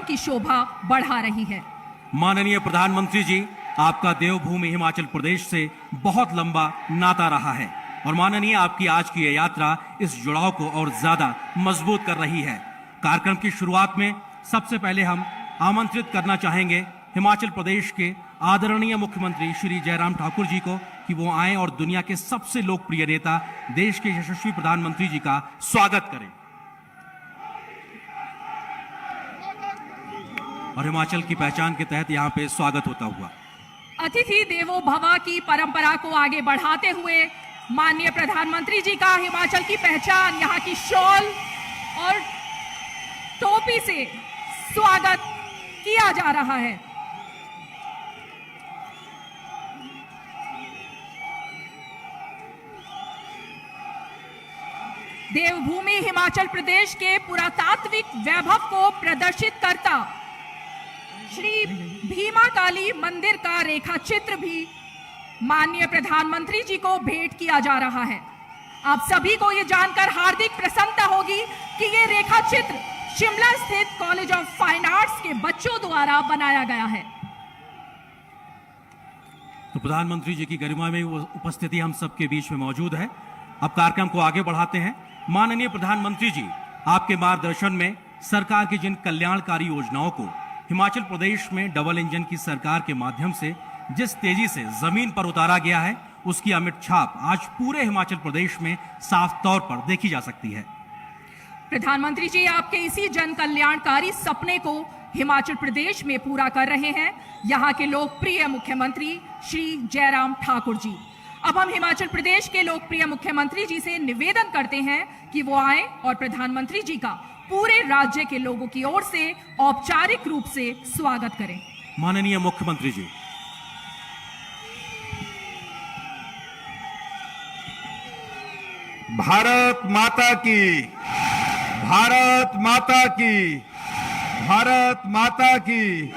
की शोभा बढ़ा रही है। माननीय प्रधानमंत्री जी, आपका देवभूमि हिमाचल प्रदेश से बहुत लंबा नाता रहा है और माननीय आपकी आज की यह यात्रा इस जुड़ाव को और ज्यादा मजबूत कर रही है। कार्यक्रम की शुरुआत में सबसे पहले हम आमंत्रित करना चाहेंगे हिमाचल प्रदेश के आदरणीय मुख्यमंत्री श्री जयराम ठाकुर जी को कि वो आए और दुनिया के सबसे लोकप्रिय नेता, देश के यशस्वी प्रधानमंत्री जी का स्वागत करें। और हिमाचल की पहचान के तहत यहाँ पे स्वागत होता हुआ अतिथि देवो भव की परंपरा को आगे बढ़ाते हुए माननीय प्रधानमंत्री जी का हिमाचल की पहचान यहाँ की शॉल और टोपी से स्वागत किया जा रहा है। देवभूमि हिमाचल प्रदेश के पुरातात्विक वैभव को प्रदर्शित करता श्री भीमा काली मंदिर का रेखा चित्र भी माननीय प्रधानमंत्री जी को भेंट किया जा रहा है। आप सभी को यह जानकर हार्दिक प्रसन्नता होगी कि यह रेखा चित्र शिमला स्थित कॉलेज ऑफ फाइन आर्ट्स के बच्चों द्वारा बनाया गया है। तो प्रधानमंत्री जी की गरिमा में वो उपस्थिति हम सबके बीच में मौजूद है। अब कार्यक्रम को आगे बढ़ाते हैं। माननीय प्रधानमंत्री जी, आपके मार्गदर्शन में सरकार की जिन कल्याणकारी योजनाओं को हिमाचल प्रदेश में डबल इंजन की सरकार के माध्यम से जिस तेजी से जमीन पर उतारा गया है, उसकी अमिट छाप आज पूरे हिमाचल प्रदेश में साफ तौर पर देखी जा सकती है। प्रधानमंत्री जी आपके इसी जन कल्याणकारी सपने को हिमाचल प्रदेश में पूरा कर रहे हैं यहाँ के लोकप्रिय मुख्यमंत्री श्री जयराम ठाकुर जी। अब हम हिमाचल प्रदेश के लोकप्रिय मुख्यमंत्री जी से निवेदन करते हैं कि वो आए और प्रधानमंत्री जी का पूरे राज्य के लोगों की ओर से औपचारिक रूप से स्वागत करें। माननीय मुख्यमंत्री जी। भारत माता की, भारत माता की, भारत माता की।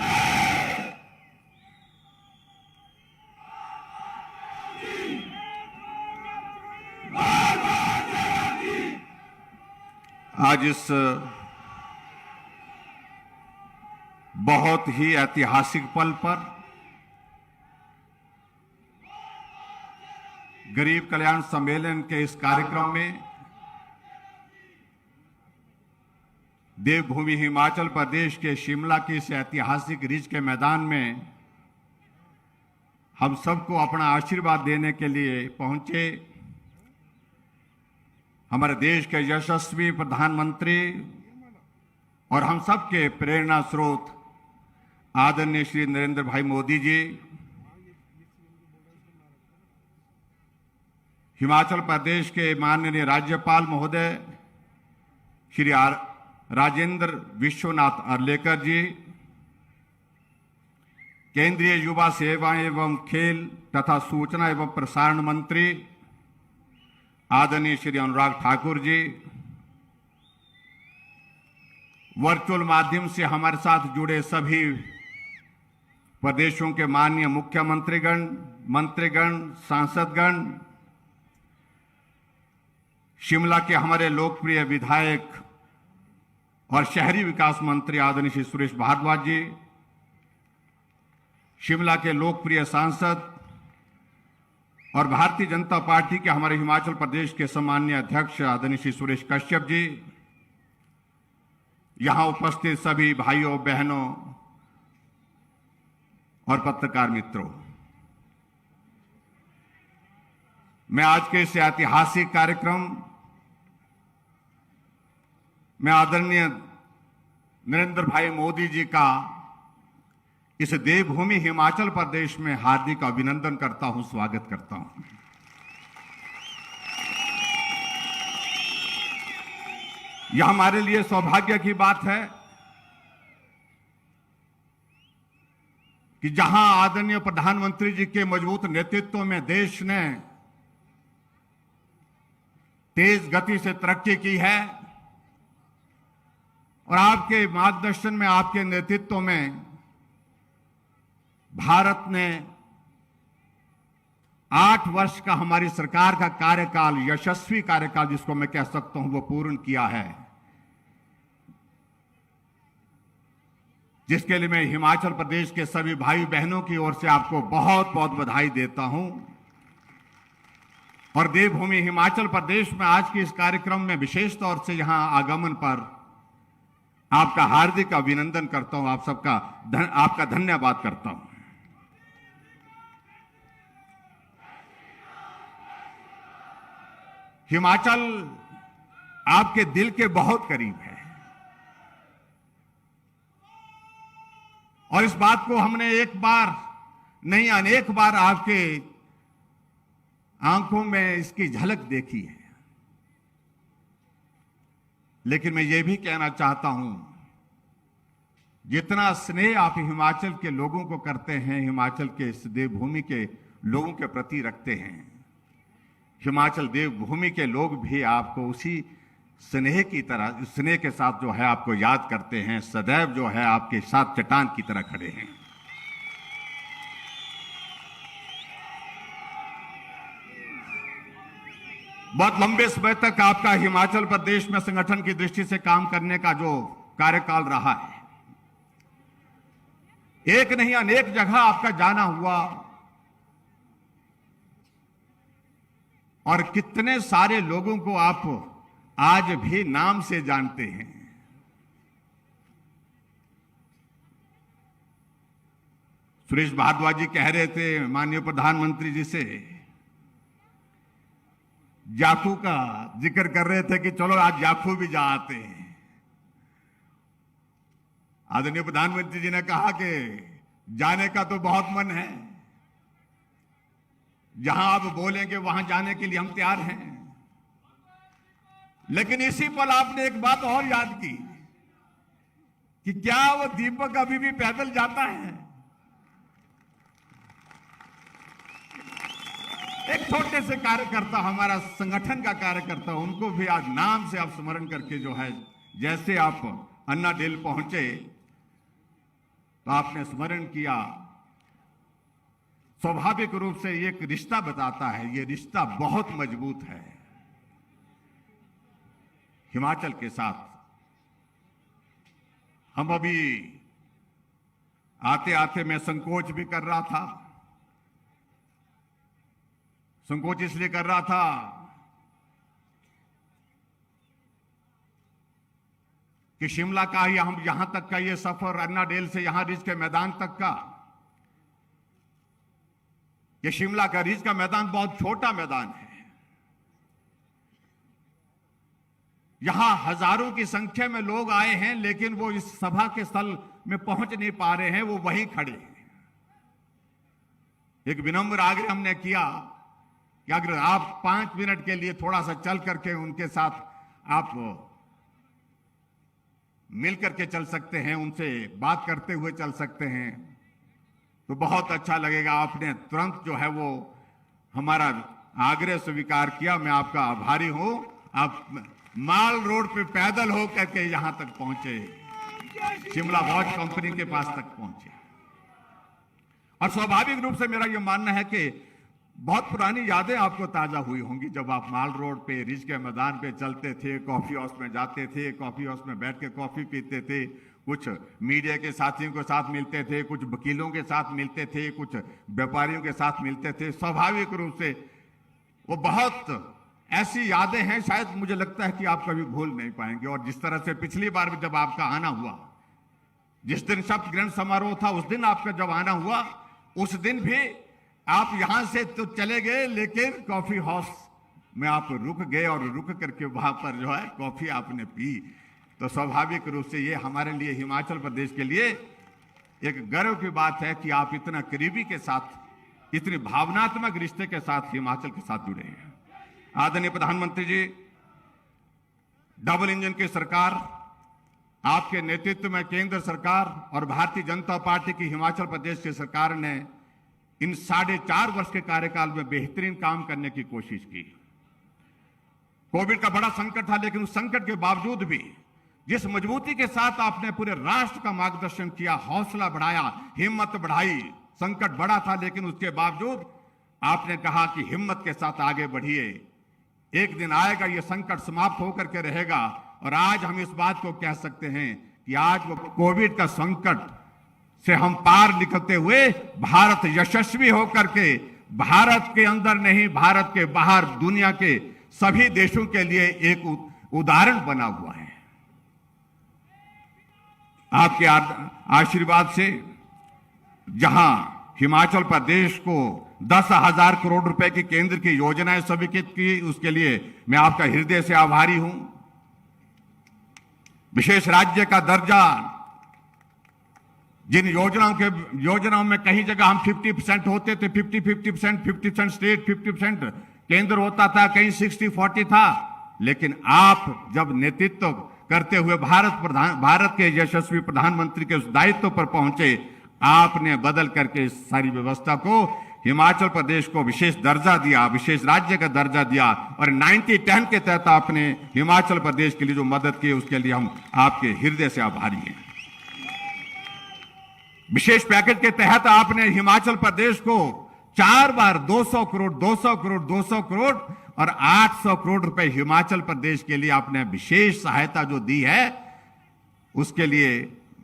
आज इस बहुत ही ऐतिहासिक पल पर गरीब कल्याण सम्मेलन के इस कार्यक्रम में देवभूमि हिमाचल प्रदेश के शिमला के इस ऐतिहासिक रिज के मैदान में हम सबको अपना आशीर्वाद देने के लिए पहुंचे हमारे देश के यशस्वी प्रधानमंत्री और हम सबके प्रेरणा स्रोत आदरणीय श्री नरेंद्र भाई मोदी जी, हिमाचल प्रदेश के माननीय राज्यपाल महोदय श्री राजेंद्र विश्वनाथ अर्लेकर जी, केंद्रीय युवा सेवा एवं खेल तथा सूचना एवं प्रसारण मंत्री आदरणीय श्री अनुराग ठाकुर जी, वर्चुअल माध्यम से हमारे साथ जुड़े सभी प्रदेशों के माननीय मुख्यमंत्रीगण, मंत्रीगण, सांसदगण, शिमला के हमारे लोकप्रिय विधायक और शहरी विकास मंत्री आदरणीय श्री सुरेश भारद्वाज जी, शिमला के लोकप्रिय सांसद और भारतीय जनता पार्टी के हमारे हिमाचल प्रदेश के सम्माननीय अध्यक्ष आदरणीय श्री सुरेश कश्यप जी, यहां उपस्थित सभी भाइयों बहनों और पत्रकार मित्रों, मैं आज के इस ऐतिहासिक कार्यक्रम में आदरणीय नरेंद्र भाई मोदी जी का इस देवभूमि हिमाचल प्रदेश में हार्दिक अभिनंदन करता हूं, स्वागत करता हूं। यह हमारे लिए सौभाग्य की बात है कि जहां आदरणीय प्रधानमंत्री जी के मजबूत नेतृत्व में देश ने तेज गति से तरक्की की है और आपके मार्गदर्शन में, आपके नेतृत्व में भारत ने 8 वर्ष का हमारी सरकार का कार्यकाल, यशस्वी कार्यकाल जिसको मैं कह सकता हूं, वो पूर्ण किया है। जिसके लिए मैं हिमाचल प्रदेश के सभी भाई बहनों की ओर से आपको बहुत बहुत बधाई देता हूं। और देवभूमि हिमाचल प्रदेश में आज के इस कार्यक्रम में विशेष तौर से यहां आगमन पर आपका हार्दिक अभिनंदन करता हूं, आपका धन्यवाद करता हूं। हिमाचल आपके दिल के बहुत करीब है और इस बात को हमने एक बार नहीं अनेक बार आपके आंखों में इसकी झलक देखी है। लेकिन मैं ये भी कहना चाहता हूं, जितना स्नेह आप हिमाचल के लोगों को करते हैं, हिमाचल के इस देवभूमि के लोगों के प्रति रखते हैं, हिमाचल देवभूमि के लोग भी आपको उसी स्नेह की तरह, स्नेह के साथ जो है आपको याद करते हैं, सदैव जो है आपके साथ चट्टान की तरह खड़े हैं। बहुत लंबे समय तक आपका हिमाचल प्रदेश में संगठन की दृष्टि से काम करने का जो कार्यकाल रहा है, एक नहीं अनेक जगह आपका जाना हुआ और कितने सारे लोगों को आप आज भी नाम से जानते हैं। सुरेश भारद्वाज जी कह रहे थे माननीय प्रधानमंत्री जी से, जाखू का जिक्र कर रहे थे कि चलो आज जाखू भी जा आते हैं। आदरणीय प्रधानमंत्री जी ने कहा कि जाने का तो बहुत मन है, जहां आप बोलेंगे वहां जाने के लिए हम तैयार हैं। लेकिन इसी पल आपने एक बात और याद की कि क्या वो दीपक अभी भी पैदल जाता है? एक छोटे से कार्यकर्ता, हमारा संगठन का कार्यकर्ता, उनको भी आज नाम से आप स्मरण करके जो है, जैसे आप अन्ना डेल पहुंचे तो आपने स्मरण किया। स्वाभाविक रूप से एक रिश्ता बताता है, ये रिश्ता बहुत मजबूत है हिमाचल के साथ। हम अभी आते आते मैं संकोच भी कर रहा था। संकोच इसलिए कर रहा था कि शिमला का ही हम यहां तक का ये सफर, अन्ना डेल से यहां रिज के मैदान तक का, ये शिमला का रिज का मैदान बहुत छोटा मैदान है। यहां हजारों की संख्या में लोग आए हैं, लेकिन वो इस सभा के स्थल में पहुंच नहीं पा रहे हैं, वो वहीं खड़े हैं। एक विनम्र आग्रह हमने किया कि अगर आप 5 मिनट के लिए थोड़ा सा चल करके उनके साथ आप मिल करके चल सकते हैं, उनसे बात करते हुए चल सकते हैं, तो बहुत अच्छा लगेगा। आपने तुरंत जो है वो हमारा आग्रह स्वीकार किया। मैं आपका आभारी हूं। आप माल रोड पे पैदल हो करके यहां तक पहुंचे, शिमला वॉच कंपनी के पास तक पहुंचे। और स्वाभाविक रूप से मेरा यह मानना है कि बहुत पुरानी यादें आपको ताजा हुई होंगी जब आप माल रोड पे रिज के मैदान पे चलते थे, कॉफी हाउस में जाते थे, कॉफी हाउस में बैठ के कॉफी पीते थे, कुछ मीडिया के साथियों के साथ मिलते थे, कुछ वकीलों के साथ मिलते थे, कुछ व्यापारियों के साथ मिलते थे। स्वाभाविक रूप से वो बहुत ऐसी यादें हैं, शायद मुझे लगता है कि आप कभी भूल नहीं पाएंगे। और जिस तरह से पिछली बार भी जब आपका आना हुआ, जिस दिन शपथ ग्रहण समारोह था, उस दिन आपका जब आना हुआ, उस दिन भी आप यहां से तो चले गए, लेकिन कॉफी हाउस में आप रुक गए और रुक करके वहां पर जो है कॉफी आपने पी। तो स्वाभाविक रूप से ये हमारे लिए, हिमाचल प्रदेश के लिए एक गर्व की बात है कि आप इतना करीबी के साथ, इतनी भावनात्मक रिश्ते के साथ हिमाचल के साथ जुड़े हैं। आदरणीय प्रधानमंत्री जी, डबल इंजन की सरकार, आपके नेतृत्व में केंद्र सरकार और भारतीय जनता पार्टी की हिमाचल प्रदेश की सरकार ने इन 4.5 वर्ष के कार्यकाल में बेहतरीन काम करने की कोशिश की। कोविड का बड़ा संकट था, लेकिन उस संकट के बावजूद भी जिस मजबूती के साथ आपने पूरे राष्ट्र का मार्गदर्शन किया, हौसला बढ़ाया, हिम्मत बढ़ाई, संकट बड़ा था लेकिन उसके बावजूद आपने कहा कि हिम्मत के साथ आगे बढ़िए, एक दिन आएगा ये संकट समाप्त होकर के रहेगा। और आज हम इस बात को कह सकते हैं कि आज वो कोविड का संकट से हम पार निकलते हुए भारत यशस्वी होकर के भारत के अंदर नहीं, भारत के बाहर दुनिया के सभी देशों के लिए एक उदाहरण बना हुआ है। आपके आशीर्वाद से जहां हिमाचल प्रदेश को 10,000 करोड़ रुपए की केंद्र की योजनाएं स्वीकृत की, उसके लिए मैं आपका हृदय से आभारी हूं। विशेष राज्य का दर्जा, जिन योजनाओं में कहीं जगह हम 50% होते थे, 50% स्टेट, 50% केंद्र होता था, कहीं 60-40 था, लेकिन आप जब नेतृत्व करते हुए भारत के यशस्वी प्रधानमंत्री के उस दायित्व पर पहुंचे, आपने बदल करके इस सारी व्यवस्था को हिमाचल प्रदेश को विशेष दर्जा दिया, विशेष राज्य का दर्जा दिया, और 90-10 के तहत आपने हिमाचल प्रदेश के लिए जो मदद की उसके लिए हम आपके हृदय से आभारी हैं। विशेष पैकेज के तहत आपने हिमाचल प्रदेश को 4 बार 200 करोड़, 200 करोड़, 200 करोड़ और 800 करोड़ रुपए हिमाचल प्रदेश के लिए आपने विशेष सहायता जो दी है, उसके लिए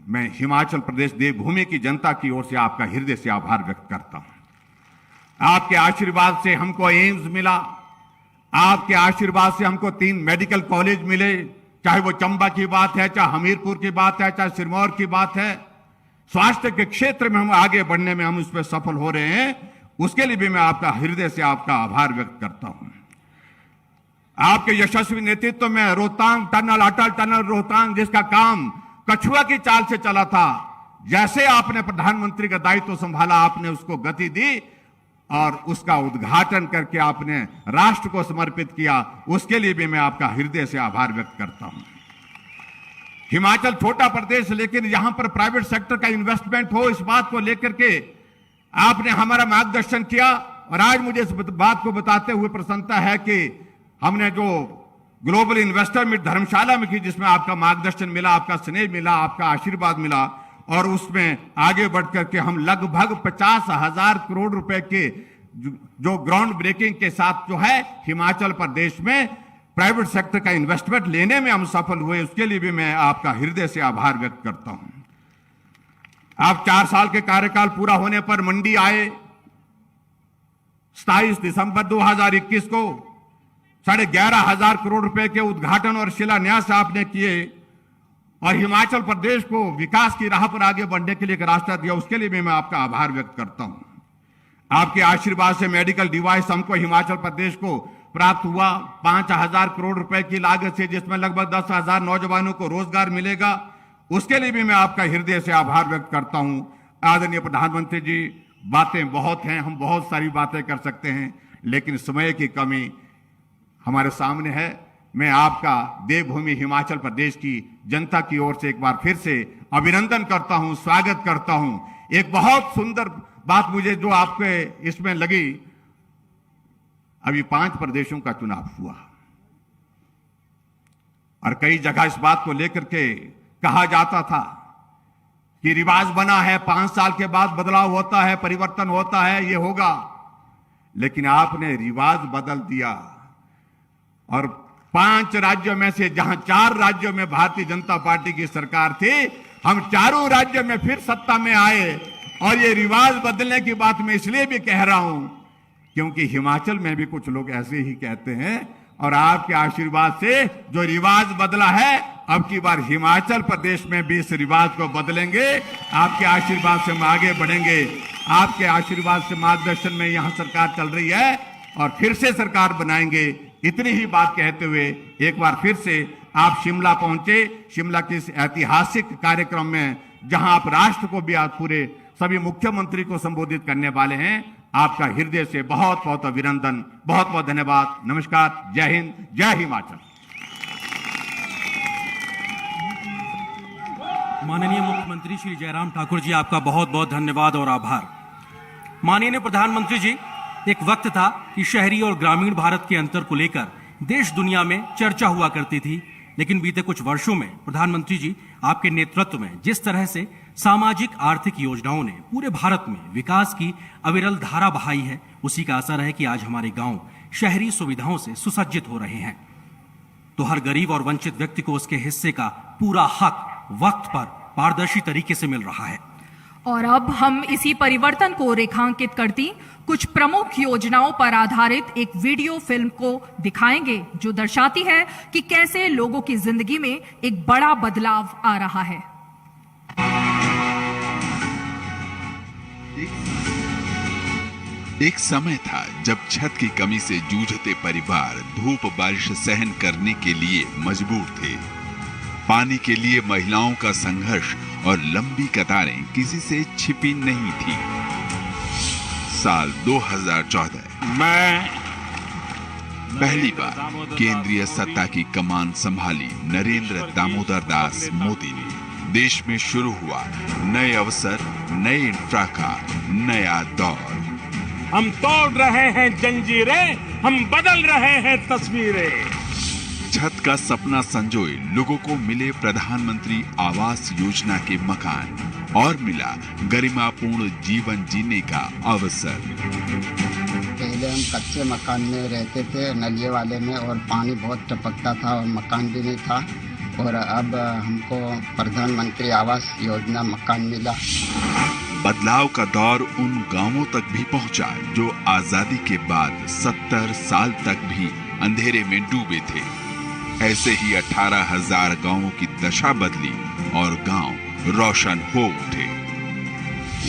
मैं हिमाचल प्रदेश देवभूमि की जनता की ओर से आपका हृदय से आभार व्यक्त करता हूं। आपके आशीर्वाद से हमको एम्स मिला, आपके आशीर्वाद से हमको 3 मेडिकल कॉलेज मिले, चाहे वो चंबा की बात है, चाहे हमीरपुर की बात है, चाहे सिरमौर की बात है। स्वास्थ्य के क्षेत्र में हम आगे बढ़ने में हम उस पर सफल हो रहे हैं, उसके लिए भी मैं आपका हृदय से आपका आभार व्यक्त करता हूं। आपके यशस्वी नेतृत्व में रोहतांग टनल, अटल टनल रोहतांग, जिसका काम कछुआ की चाल से चला था, जैसे आपने प्रधानमंत्री का दायित्व संभाला, आपने उसको गति दी और उसका उद्घाटन करके आपने राष्ट्र को समर्पित किया, उसके लिए भी मैं आपका हृदय से आभार व्यक्त करता हूं। हिमाचल छोटा प्रदेश, लेकिन यहां पर प्राइवेट सेक्टर का इन्वेस्टमेंट हो, इस बात को लेकर के आपने हमारा मार्गदर्शन किया, और आज मुझे इस बात को बताते हुए प्रसन्नता है कि हमने जो ग्लोबल इन्वेस्टर मीट धर्मशाला में की, जिसमें आपका मार्गदर्शन मिला, आपका स्नेह मिला, आपका आशीर्वाद मिला, और उसमें आगे बढ़ करके हम लगभग 50,000 करोड़ रुपए के जो ग्राउंड ब्रेकिंग के साथ जो है हिमाचल प्रदेश में प्राइवेट सेक्टर का इन्वेस्टमेंट लेने में हम सफल हुए, उसके लिए भी मैं आपका हृदय से आभार व्यक्त करता हूं। आप 4 साल के कार्यकाल पूरा होने पर मंडी आए, 27 दिसंबर 2021 को 11,500 करोड़ रुपए के उद्घाटन और शिलान्यास आपने किए, और हिमाचल प्रदेश को विकास की राह पर आगे बढ़ने के लिए एक रास्ता दिया, उसके लिए भी मैं आपका आभार व्यक्त करता हूं। आपके आशीर्वाद से मेडिकल डिवाइस हमको हिमाचल प्रदेश को प्राप्त हुआ, 5,000 करोड़ रुपए की लागत से, जिसमें लगभग 10,000 नौजवानों को रोजगार मिलेगा, उसके लिए भी मैं आपका हृदय से आभार व्यक्त करता हूं। आदरणीय प्रधानमंत्री जी, बातें बहुत हैं, हम बहुत सारी बातें कर सकते हैं, लेकिन समय की कमी हमारे सामने है। मैं आपका देवभूमि हिमाचल प्रदेश की जनता की ओर से एक बार फिर से अभिनंदन करता हूं, स्वागत करता हूं। एक बहुत सुंदर बात मुझे जो आपके इसमें लगी, अभी 5 प्रदेशों का चुनाव हुआ और कई जगह इस बात को लेकर के कहा जाता था कि रिवाज बना है, 5 साल के बाद बदलाव होता है, परिवर्तन होता है, ये होगा, लेकिन आपने रिवाज बदल दिया, और 5 राज्यों में से जहां 4 राज्यों में भारतीय जनता पार्टी की सरकार थी, हम चारों राज्यों में फिर सत्ता में आए। और ये रिवाज बदलने की बात मैं इसलिए भी कह रहा हूं क्योंकि हिमाचल में भी कुछ लोग ऐसे ही कहते हैं, और आपके आशीर्वाद से जो रिवाज बदला है, अब की बार हिमाचल प्रदेश में भी इस रिवाज को बदलेंगे। आपके आशीर्वाद से हम आगे बढ़ेंगे, आपके आशीर्वाद से मार्गदर्शन में यहां सरकार चल रही है और फिर से सरकार बनाएंगे। इतनी ही बात कहते हुए एक बार फिर से आप शिमला पहुंचे, शिमला के इस ऐतिहासिक कार्यक्रम में जहां आप राष्ट्र को भी आज पूरे सभी मुख्यमंत्री को संबोधित करने वाले हैं, आपका हृदय से बहुत बहुत अभिनंदन, बहुत बहुत धन्यवाद। नमस्कार, जय हिंद, जय हिमाचल। माननीय मुख्यमंत्री श्री जयराम ठाकुर जी, आपका बहुत बहुत धन्यवाद और आभार। माननीय प्रधानमंत्री जी, एक वक्त था कि शहरी और ग्रामीण भारत के अंतर को लेकर देश दुनिया में चर्चा हुआ करती थी, लेकिन बीते कुछ वर्षों में प्रधानमंत्री जी आपके नेतृत्व में जिस तरह से सामाजिक आर्थिक योजनाओं ने पूरे भारत में विकास की अविरल धारा बहाई है, उसी का असर है कि आज हमारे गांव शहरी सुविधाओं से सुसज्जित हो रहे हैं। तो हर गरीब और वंचित व्यक्ति को उसके हिस्से का पूरा हक वक्त पर पारदर्शी तरीके से मिल रहा है। और अब हम इसी परिवर्तन को रेखांकित करती कुछ प्रमुख योजनाओं पर आधारित एक वीडियो फिल्म को दिखाएंगे जो दर्शाती है कि कैसे लोगों की जिंदगी में एक बड़ा बदलाव आ रहा है। एक समय था जब छत की कमी से जूझते परिवार धूप बारिश सहन करने के लिए मजबूर थे। पानी के लिए महिलाओं का संघर्ष और लंबी कतारें किसी से छिपी नहीं थी। साल 2014 मैं पहली बार केंद्रीय सत्ता की कमान संभाली नरेंद्र दामोदर दास मोदी ने देश में शुरू हुआ नए अवसर, नए इंफ्रा का नया दौर। हम तोड़ रहे हैं जंजीरें, हम बदल रहे हैं तस्वीरें। छत का सपना संजोए लोगों को मिले प्रधानमंत्री आवास योजना के मकान और मिला गरिमापूर्ण जीवन जीने का अवसर। पहले हम कच्चे मकान में रहते थे, नलिये वाले में, और पानी बहुत टपकता था और मकान भी नहीं था। और अब हमको प्रधानमंत्री आवास योजना मकान मिला। बदलाव का दौर उन गांवों तक भी पहुंचा जो आजादी के बाद 70 साल तक भी अंधेरे में डूबे थे। ऐसे ही 18,000 गांवों की दशा बदली और गांव रोशन हो उठे।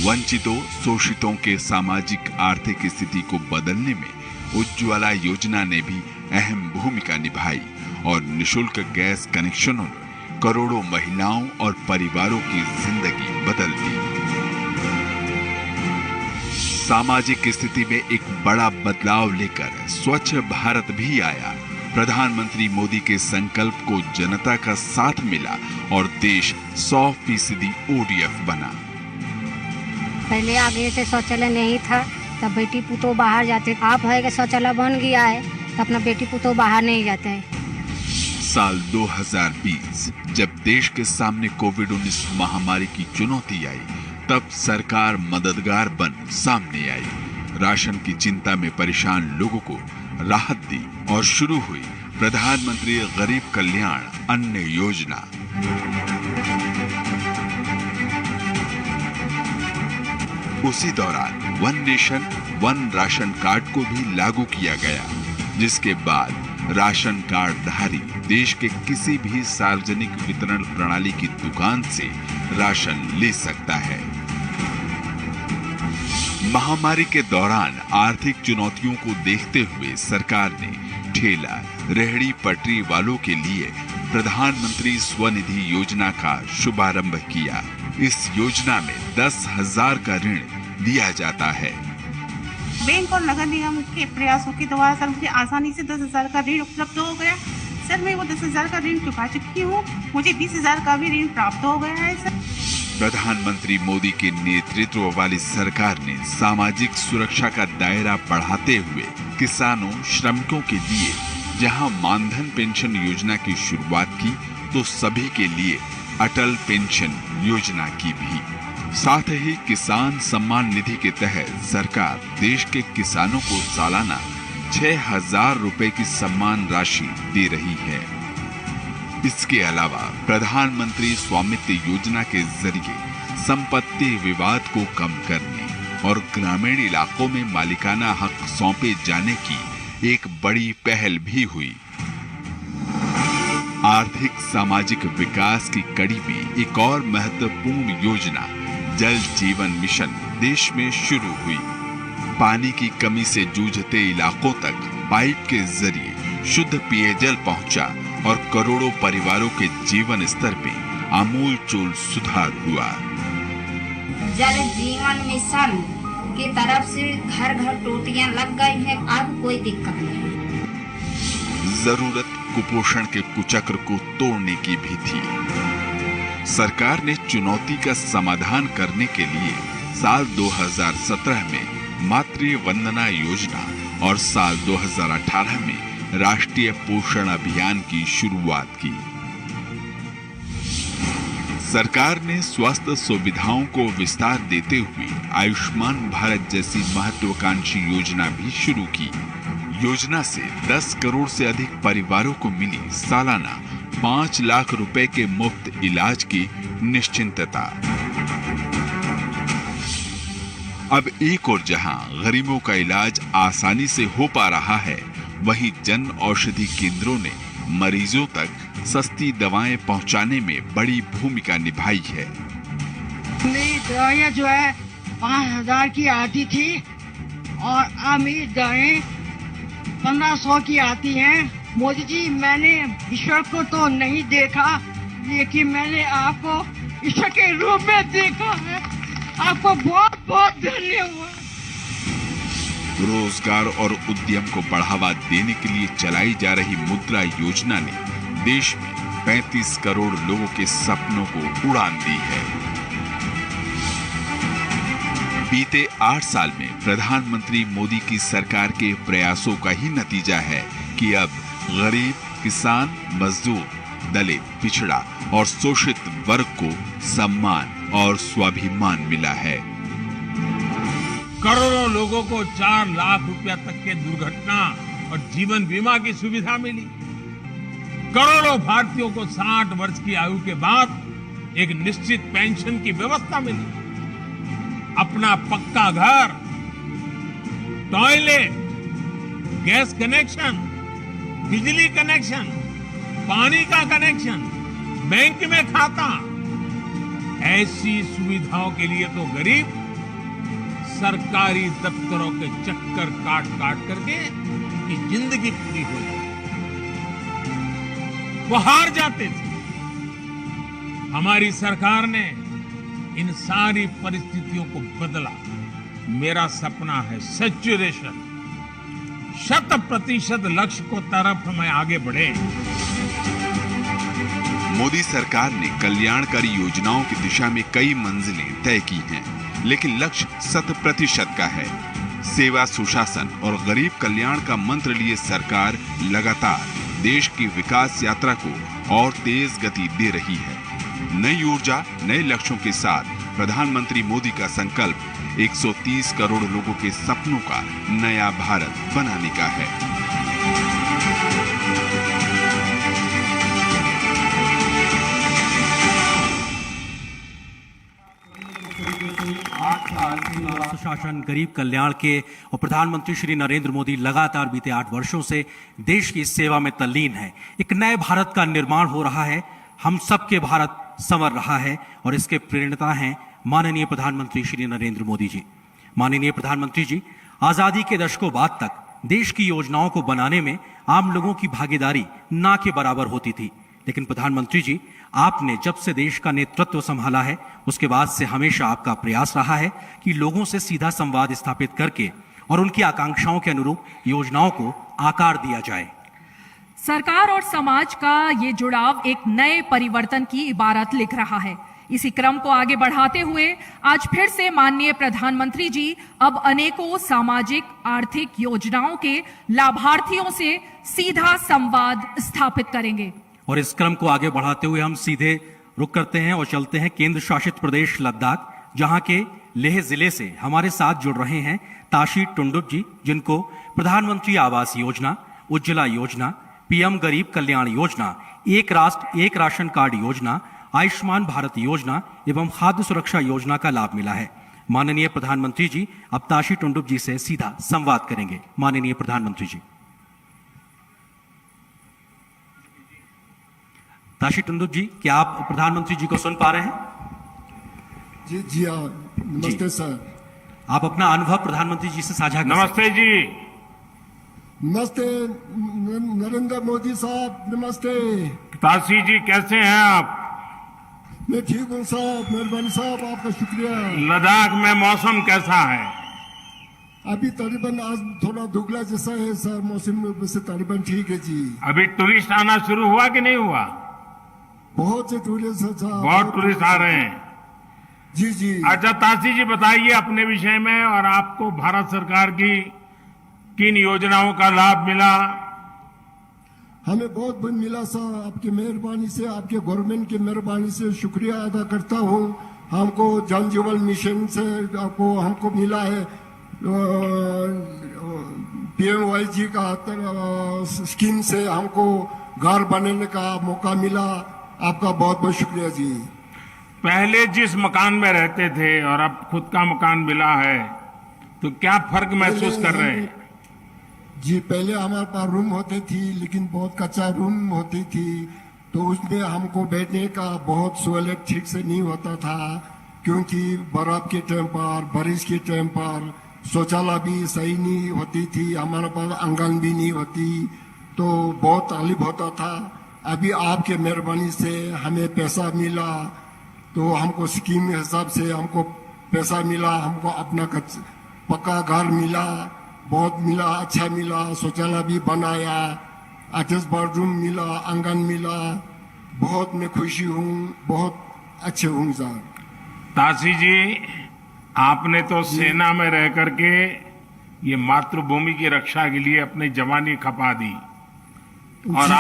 वंचितों, शोषितों के सामाजिक आर्थिक स्थिति को बदलने में उज्ज्वला योजना ने भी अहम भूमिका निभाई और निशुल्क गैस कनेक्शनों ने करोड़ों महिलाओं और परिवारों की जिंदगी बदल दी। सामाजिक स्थिति में एक बड़ा बदलाव लेकर स्वच्छ भारत भी आया। प्रधानमंत्री मोदी के संकल्प को जनता का साथ मिला और देश 100% ODF बना। पहले आगे से शौचालय नहीं था, तब बेटी पुतो बाहर जाते। आप है कि शौचालय बन गया है तो अपना बेटी पुतो बाहर नहीं जाते हैं। साल 2020 जब देश के सामने कोविड-19 महामारी की चुनौती आई, तब सरकार मददगार बन सामने आई। राशन की चिंता में परेशान लोगों को राहत दी और शुरू हुई प्रधानमंत्री गरीब कल्याण अन्न योजना। उसी दौरान one nation one ration card को भी लागू किया गया, जिसके बाद राशन कार्ड धारी देश के किसी भी सार्वजनिक वितरण प्रणाली की दुकान से राशन ले सकता है। महामारी के दौरान आर्थिक चुनौतियों को देखते हुए सरकार ने ठेला, रेहड़ी पटरी वालों के लिए प्रधानमंत्री स्वनिधि योजना का शुभारंभ किया। इस योजना में 10,000 का ऋण दिया जाता है। बैंक और नगर निगम के प्रयासों के द्वारा सर मुझे आसानी से 10,000 का ऋण उपलब्ध हो गया। सर मैं वो 10,000 का ऋण चुका चुकी हूँ, मुझे 20,000 का भी ऋण प्राप्त हो गया है। सर प्रधानमंत्री मोदी के नेतृत्व वाली सरकार ने सामाजिक सुरक्षा का दायरा बढ़ाते हुए किसानों, श्रमिकों के लिए जहां मानधन पेंशन योजना की शुरुआत की, तो सभी के लिए अटल पेंशन योजना की भी। साथ ही किसान सम्मान निधि के तहत सरकार देश के किसानों को सालाना 6,000 रुपए की सम्मान राशि दे रही है। इसके अलावा प्रधानमंत्री स्वामित्व योजना के जरिए संपत्ति विवाद को कम करने और ग्रामीण इलाकों में मालिकाना हक सौंपे जाने की एक बड़ी पहल भी हुई। आर्थिक सामाजिक विकास की कड़ी में एक और महत्वपूर्ण योजना जल जीवन मिशन देश में शुरू हुई। पानी की कमी से जूझते इलाकों तक पाइप के जरिए शुद्ध पेयजल पहुंचा और करोड़ों परिवारों के जीवन स्तर में आमूलचूल सुधार हुआ। जल जीवन मिशन की तरफ से घर घर टोटियां लग गई हैं, अब कोई दिक्कत नहीं। जरूरत कुपोषण के कुचक्र को तोड़ने की भी थी। सरकार ने चुनौती का समाधान करने के लिए साल 2017 में मातृ वंदना योजना और साल 2018 में राष्ट्रीय पोषण अभियान की शुरुआत की। सरकार ने स्वास्थ्य सुविधाओं को विस्तार देते हुए आयुष्मान भारत जैसी महत्वाकांक्षी योजना भी शुरू की। योजना से 10 करोड़ से अधिक परिवारों को मिली सालाना 5 लाख रुपए के मुफ्त इलाज की निश्चिंतता। अब एक और जहां गरीबों का इलाज आसानी से हो पा रहा है, वहीं जन औषधि केंद्रों ने मरीजों तक सस्ती दवाएं पहुंचाने में बड़ी भूमिका निभाई है। मेरी दवाइयाँ जो है 5,000 की आती थी और अब मेरी दवाएं 1,500 की आती हैं। मोदी जी, मैंने ईश्वर को तो नहीं देखा, लेकिन मैंने आपको ईश्वर के रूप में देखा है। आपको बहुत बहुत धन्यवाद। रोजगार और उद्यम को बढ़ावा देने के लिए चलाई जा रही मुद्रा योजना ने देश में 35 करोड़ लोगों के सपनों को उड़ान दी है। बीते 8 साल में प्रधानमंत्री मोदी की सरकार के प्रयासों का ही नतीजा है कि अब गरीब, किसान, मजदूर, दलित, पिछड़ा और शोषित वर्ग को सम्मान और स्वाभिमान मिला है। करोड़ों लोगों को 4 लाख रुपया तक के दुर्घटना और जीवन बीमा की सुविधा मिली। करोड़ों भारतीयों को 60 वर्ष की आयु के बाद एक निश्चित पेंशन की व्यवस्था मिली। अपना पक्का घर, टॉयलेट, गैस कनेक्शन, बिजली कनेक्शन, पानी का कनेक्शन, बैंक में खाता, ऐसी सुविधाओं के लिए तो गरीब सरकारी दफ्तरों के चक्कर काट काट करके उनकी जिंदगी पूरी हो जाती, वो हार जाते थे। हमारी सरकार ने इन सारी परिस्थितियों को बदला। मेरा सपना है सैचुरेशन, 100% लक्ष्य को तरफ हमें आगे बढ़े। मोदी सरकार ने कल्याणकारी योजनाओं की दिशा में कई मंजिलें तय की हैं, लेकिन लक्ष्य 100% का है। सेवा, सुशासन और गरीब कल्याण का मंत्र लिए सरकार लगातार देश की विकास यात्रा को और तेज गति दे रही है। नई ऊर्जा, नए लक्ष्यों के साथ प्रधानमंत्री मोदी का संकल्प 130 करोड़ लोगों के सपनों का नया भारत बनाने का है। सुशासन, गरीब कल्याण के और प्रधानमंत्री श्री नरेंद्र मोदी लगातार बीते 8 वर्षों से देश की सेवा में तल्लीन है। एक नए भारत का निर्माण हो रहा है, हम सबके भारत संवर रहा है और इसके प्रेरणा हैं माननीय प्रधानमंत्री श्री नरेंद्र मोदी जी। माननीय प्रधानमंत्री जी, आजादी के दशकों बाद तक देश की योजनाओं को बनाने में आम लोगों की भागीदारी ना के बराबर होती थी, लेकिन प्रधानमंत्री जी, आपने जब से देश का नेतृत्व संभाला है उसके बाद से हमेशा आपका प्रयास रहा है कि लोगों से सीधा संवाद स्थापित करके और उनकी आकांक्षाओं के अनुरूप योजनाओं को आकार दिया जाए। सरकार और समाज का ये जुड़ाव एक नए परिवर्तन की इबारत लिख रहा है। इसी क्रम को आगे बढ़ाते हुए आज फिर से माननीय प्रधानमंत्री जी अब अनेकों सामाजिक आर्थिक योजनाओं के लाभार्थियों से सीधा संवाद स्थापित करेंगे। और इस क्रम को आगे बढ़ाते हुए हम सीधे रुक करते हैं और चलते हैं केंद्र शासित प्रदेश लद्दाख, जहां के लेह जिले से हमारे साथ जुड़ रहे हैं ताशी टुंडुप जी, जिनको प्रधानमंत्री आवास योजना, उज्ज्वला योजना, पीएम गरीब कल्याण योजना, एक राष्ट्र एक राशन कार्ड योजना, आयुष्मान भारत योजना एवं खाद्य सुरक्षा योजना का लाभ मिला है। माननीय प्रधानमंत्री जी अब ताशी टुंडुप जी से सीधा संवाद करेंगे। माननीय प्रधानमंत्री जी। ताशी टुंडुप जी, क्या आप प्रधानमंत्री जी को सुन पा रहे हैं? जी हाँ, नमस्ते सर। आप अपना अनुभव प्रधानमंत्री जी से साझा करें। नमस्ते जी। नमस्ते नरेंद्र मोदी साहब, नमस्ते। ताशी जी, कैसे हैं आप? मैं ठीक हूँ साहब, मेहरबानी साहब, आपका शुक्रिया। लद्दाख में मौसम कैसा है? अभी तकरीबन आज थोड़ा दुगला जैसा है सर, मौसम वैसे तकरीबन ठीक है जी। अभी टूरिस्ट आना शुरू हुआ कि नहीं हुआ? बहुत से टूरिस्ट साहब, बहुत टूरिस्ट आ रहे हैं। जी जी। अच्छा ताशी जी, बताइए अपने विषय में और आपको भारत सरकार की किन योजनाओं का लाभ मिला? हमें बहुत मिला सर, आपकी मेहरबानी से, आपके गवर्नमेंट की मेहरबानी से शुक्रिया अदा करता हूँ। हमको जल जीवन मिशन से हमको मिला है PMYG का स्कीम से हमको घर बनाने का मौका मिला। आपका बहुत बहुत शुक्रिया जी। पहले जिस मकान में रहते थे और अब खुद का मकान मिला है, तो क्या फर्क महसूस कर रहे हैं? जी, पहले हमारे पास रूम होती थी, लेकिन बहुत कच्चा रूम होती थी, तो उसमें हमको बैठने का बहुत सहूलियत ठीक से नहीं होता था, क्योंकि बर्फ के टाइम पर, बारिश के टाइम पर शौचालय भी सही नहीं होती थी, हमारे पास आंगन भी नहीं होती, तो बहुत तकलीफ होता था। अभी आपके मेहरबानी से हमें पैसा मिला, तो हमको स्कीम के हिसाब से हमको पैसा मिला, हमको अपना पक्का घर मिला, बहुत मिला, अच्छा मिला, शौचालय भी बनाया, अटैच बाथरूम मिला, आंगन मिला, बहुत मैं खुशी हूँ, बहुत अच्छे हूँ सर। तासी जी, आपने तो सेना में रह करके ये मातृभूमि की रक्षा के लिए अपनी जवानी खपा दी, और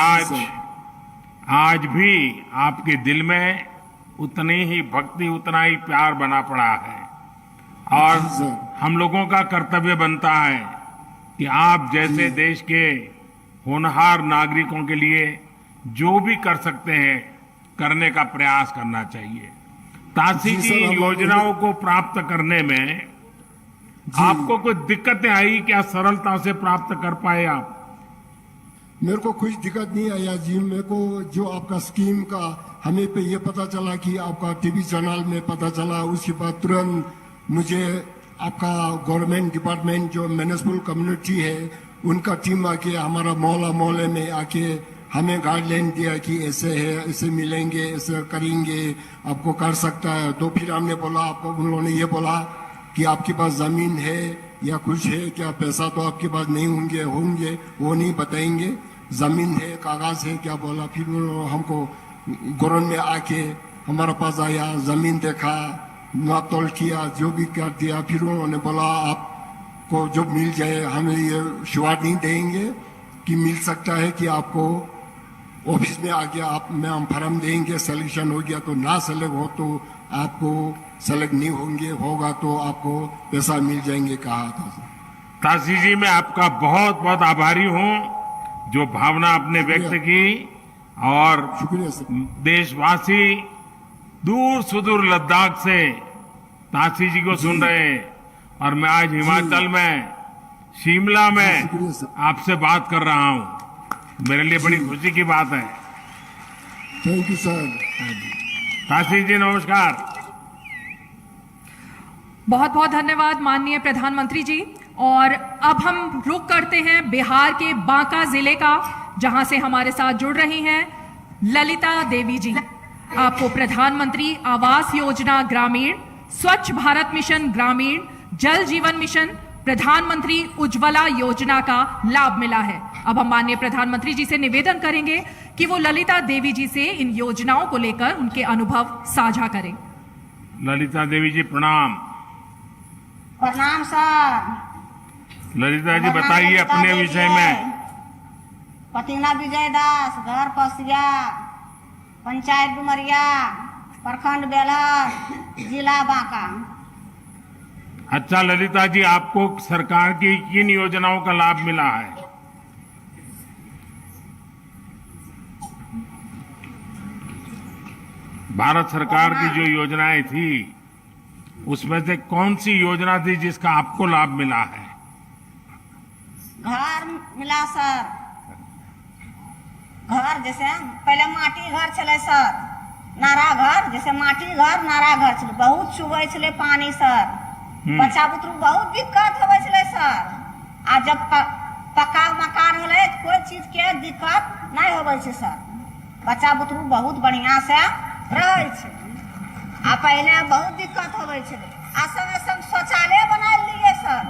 आज भी आपके दिल में उतनी ही भक्ति, उतना ही प्यार बना पड़ा है, और हम लोगों का कर्तव्य बनता है कि आप जैसे देश के होनहार नागरिकों के लिए जो भी कर सकते हैं करने का प्रयास करना चाहिए। तासी जी, योजनाओं को प्राप्त करने में आपको कोई दिक्कतें आई क्या? सरलता से प्राप्त कर पाए आप? मेरे को कुछ दिक्कत नहीं आया जी। मेरे को जो आपका स्कीम का हमें पे ये पता चला कि आपका टीवी चैनल में पता चला, उसके बाद तुरंत मुझे आपका गवर्नमेंट डिपार्टमेंट जो म्युनिसिपल कम्युनिटी है उनका टीम आके हमारा मोहल्ले में आके हमें गाइडलाइन दिया कि ऐसे है, ऐसे मिलेंगे, ऐसे करेंगे, आपको कर सकता है। तो फिर हमने बोला, आपको उन लोगों ने ये बोला कि आपके पास जमीन है या कुछ है क्या? पैसा तो आपके पास नहीं होंगे वो नहीं बताएंगे, जमीन है, कागज है क्या? बोला। फिर उन्होंने हमको गवर्नमेंट में आके हमारे पास आया, जमीन देखा, नाप तोल किया, जो भी कर दिया। फिर उन्होंने बोला आपको जो मिल जाए, हमें ये शुरुआत नहीं देंगे कि मिल सकता है कि आपको ऑफिस में आ गया, आप में हम फॉर्म देंगे, सिलेक्शन हो गया तो, ना सेलेक्ट हो तो आपको सेलेक्ट नहीं होंगे, होगा तो आपको पैसा मिल जाएंगे, कहा था। तासी जी, मैं आपका बहुत बहुत आभारी हूं जो भावना आपने व्यक्त की, और शुक्रिया सर। देशवासी दूर सुदूर लद्दाख से तासी जी को सुन रहे हैं, और मैं आज हिमाचल में शिमला में आपसे बात कर रहा हूं, मेरे लिए बड़ी खुशी की बात है। Thank you sir. Tasi ji, नमस्कार। बहुत बहुत धन्यवाद माननीय प्रधानमंत्री जी। और अब हम रुख करते हैं बिहार के बांका जिले का, जहां से हमारे साथ जुड़ रही हैं ललिता देवी जी। आपको प्रधानमंत्री आवास योजना ग्रामीण, स्वच्छ भारत मिशन ग्रामीण, जल जीवन मिशन, प्रधानमंत्री उज्ज्वला योजना का लाभ मिला है। अब हम माननीय प्रधानमंत्री जी से निवेदन करेंगे कि वो ललिता देवी जी से इन योजनाओं को लेकर उनके अनुभव साझा करें। ललिता देवी जी, प्रणाम। प्रणाम सर। ललिता जी, बताइए अपने विषय में। पतिना विजय दास, घर पसिया, पंचायत डुमरिया, प्रखंड बेलहर, जिला बांका। अच्छा ललिता जी, आपको सरकार की किन योजनाओं का लाभ मिला है? भारत सरकार की जो योजनाएं थी उसमें से कौन सी योजना थी जिसका आपको लाभ मिला है? घर मिला सर। घर जैसे पहले माटी घर चले सर, नारा घर, जैसे माटी घर नारा घर चले, बहुत चुबे चले पानी सर, बच्चा बुतरू बहुत दिक्कत होवे चले सर। आ जब पक्का मकान होले कोई चीज के दिक्कत नहीं होवे छे सर, बच्चा बुतरू बहुत बढ़िया से रहे छे। आ पहले बहुत दिक्कत होवे छे, आ सब शौचालय बना लिए सर,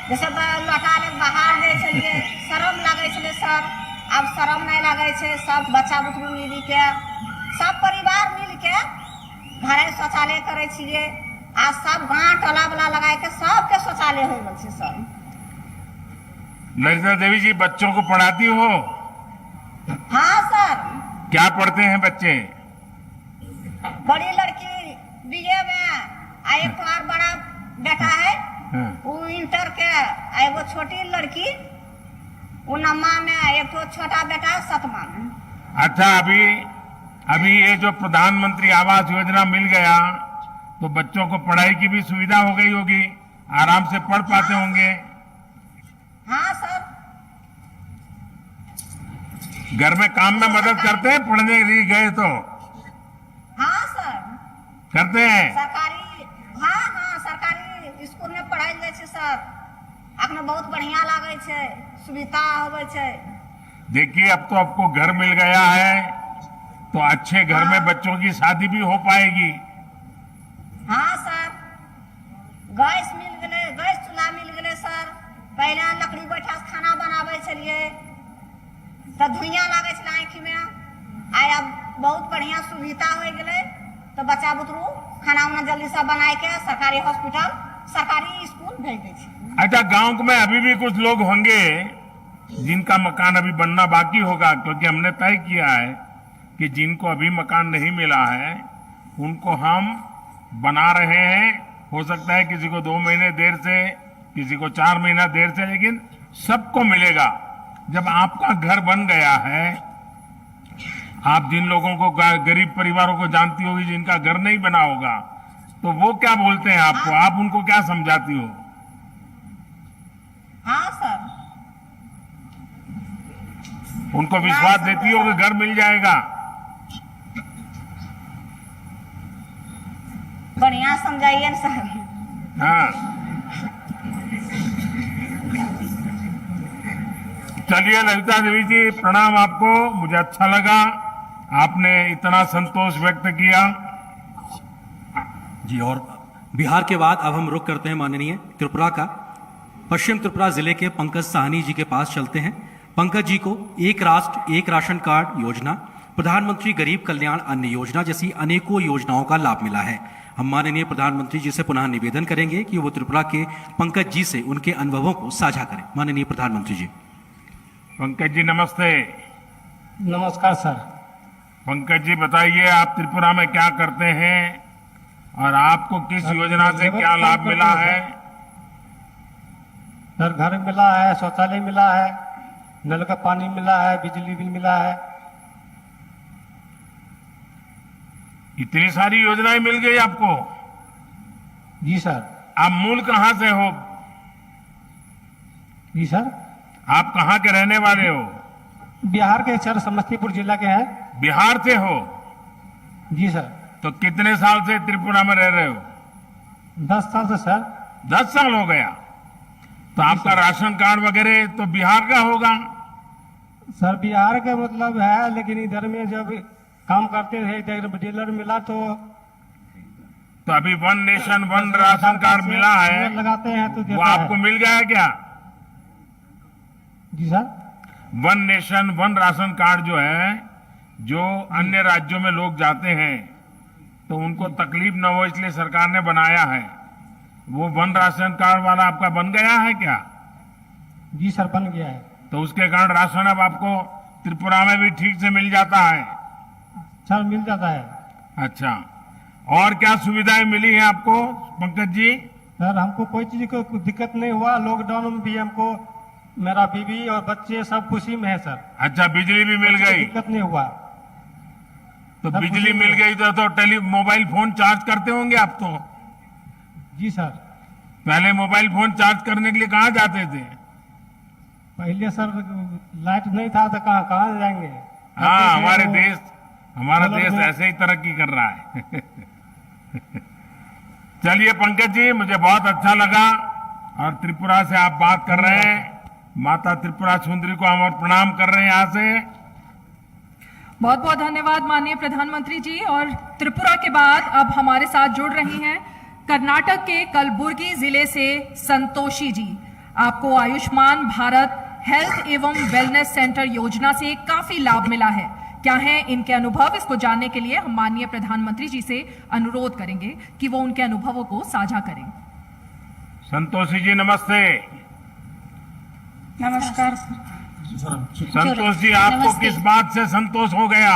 जैसे लौटा ले बाहर दे छलिए, शरम लगे छले सर, अब शरम नहीं लगे छे। सब बच्चा बुतरू मिल के, सब परिवार मिल के घरे शौचालय करे छिए। आ सब गांव टोला वाला लगा के सबके शौचालय हो गए छे सर। ललिता देवी जी, बच्चों को पढ़ाती हो? हाँ सर। क्या पढ़ते हैं बच्चे? बड़ी लड़की बीए में, आ एक और बड़ा बेटा है वो इंटर के, आ एगो छोटी लड़की वो नम्मा में, एक तो छोटा बेटा 7वां में। अच्छा, अभी ये जो प्रधानमंत्री आवास योजना मिल गया तो बच्चों को पढ़ाई की भी सुविधा हो गई होगी, आराम से पढ़ पाते होंगे। हाँ सर। घर में काम में मदद करते हैं, पढ़ने के लिए गए तो हाँ सर करते हैं। सरकारी, हाँ हाँ सरकारी स्कूल में पढ़ाई जाए छे सर। अपने बहुत बढ़िया लागे छे, सुविधा होवे छे। देखिए अब तो आपको घर मिल गया है, तो अच्छे घर में बच्चों की शादी भी हो पाएगी। हाँ सर, गैस मिल गए, गैस चूल्हा मिल गए सर। पहले लकड़ी बैठा के खाना बनावे छलिए तो धुइयां लागे छे आँखी में। आय अब बहुत बढ़िया सुविधा हो गए, तो बच्चा बुतरू खाना उना जल्दी से बनाए के सरकारी हॉस्पिटल, सरकारी स्कूल भेज दे छे। अच्छा, गांव में अभी भी कुछ लोग होंगे जिनका मकान अभी बनना बाकी होगा, क्योंकि हमने तय किया है कि जिनको अभी मकान नहीं मिला है उनको हम बना रहे हैं। हो सकता है किसी को 2 महीने देर से, किसी को 4 महीना देर से, लेकिन सबको मिलेगा। जब आपका घर बन गया है, आप जिन लोगों को, गरीब परिवारों को जानती होगी जिनका घर नहीं बना होगा, तो वो क्या बोलते हैं आपको, आप उनको क्या समझाती हो? हाँ सर, उनको विश्वास देती हो कि घर मिल जाएगा? बढ़िया समझाइए न सर। हाँ, चलिए ललिता देवी जी, प्रणाम आपको। मुझे अच्छा लगा आपने इतना संतोष व्यक्त किया। जी, और बिहार के बाद अब हम रुख करते हैं माननीय त्रिपुरा का। पश्चिम त्रिपुरा जिले के पंकज साहनी जी के पास चलते हैं। पंकज जी को एक राष्ट्र एक राशन कार्ड योजना, प्रधानमंत्री गरीब कल्याण अन्न योजना जैसी अनेकों योजनाओं का लाभ मिला है। हम माननीय प्रधानमंत्री जी से पुनः निवेदन करेंगे कि वो त्रिपुरा के पंकज जी से उनके अनुभवों को साझा करें। माननीय प्रधानमंत्री जी। पंकज जी नमस्ते। नमस्कार सर। पंकज जी बताइए, आप त्रिपुरा में क्या करते हैं और आपको किस योजना से क्या लाभ मिला है? सर घर मिला है, शौचालय मिला है, नल का पानी मिला है, बिजली बिल मिला है। इतनी सारी योजनाएं मिल गई आपको? जी सर। आप मूल कहां से हो? जी सर। आप कहां के रहने वाले हो? बिहार के सर, समस्तीपुर जिला के हैं। बिहार से हो? जी सर। तो कितने साल से त्रिपुरा में रह रहे हो? 10 साल से सर। 10 साल हो गया। तो आपका राशन कार्ड वगैरह तो बिहार का होगा? सर बिहार का मतलब है, लेकिन इधर में जब काम करते थे इधर डीलर मिला तो अभी one nation one ration card मिला है, लगाते हैं तो वो आपको मिल गया क्या? जी sir. One nation one ration card जो है, जो अन्य राज्यों में लोग जाते हैं तो उनको तकलीफ न हो इसलिए सरकार ने बनाया है। वो वन राशन कार्ड वाला आपका बन गया है क्या? जी सर, बन गया है। तो उसके कारण राशन अब आपको त्रिपुरा में भी ठीक से मिल जाता है? सर मिल जाता है। अच्छा, और क्या सुविधाएं मिली है आपको पंकज जी? सर हमको कोई चीज को दिक्कत नहीं हुआ। लॉकडाउन में भी हमको, मेरा बीवी और बच्चे सब खुशी में है सर। अच्छा, बिजली भी मिल गई? दिक्कत नहीं हुआ। तो बिजली मिल गई तो मोबाइल फोन चार्ज करते होंगे आप तो? जी सर। पहले मोबाइल फोन चार्ज करने के लिए कहाँ जाते थे? पहले सर लाइट नहीं था तो कहाँ जाएंगे। हाँ, हमारा देश ऐसे ही तरक्की कर रहा है। चलिए पंकज जी, मुझे बहुत अच्छा लगा। और त्रिपुरा से आप बात कर रहे हैं, माता त्रिपुरा सुंदरी को हम और प्रणाम कर रहे हैं यहाँ से। बहुत बहुत धन्यवाद माननीय प्रधानमंत्री जी। और त्रिपुरा के बाद अब हमारे साथ जुड़ रही हैं कर्नाटक के कलबुर्गी जिले से संतोषी जी। आपको आयुष्मान भारत हेल्थ एवं वेलनेस सेंटर योजना से काफी लाभ मिला है। क्या है इनके अनुभव, इसको जानने के लिए हम माननीय प्रधानमंत्री जी से अनुरोध करेंगे कि वो उनके अनुभवों को साझा करें। संतोषी जी नमस्ते। नमस्कार। संतोष जी, आपको किस बात से संतोष हो गया?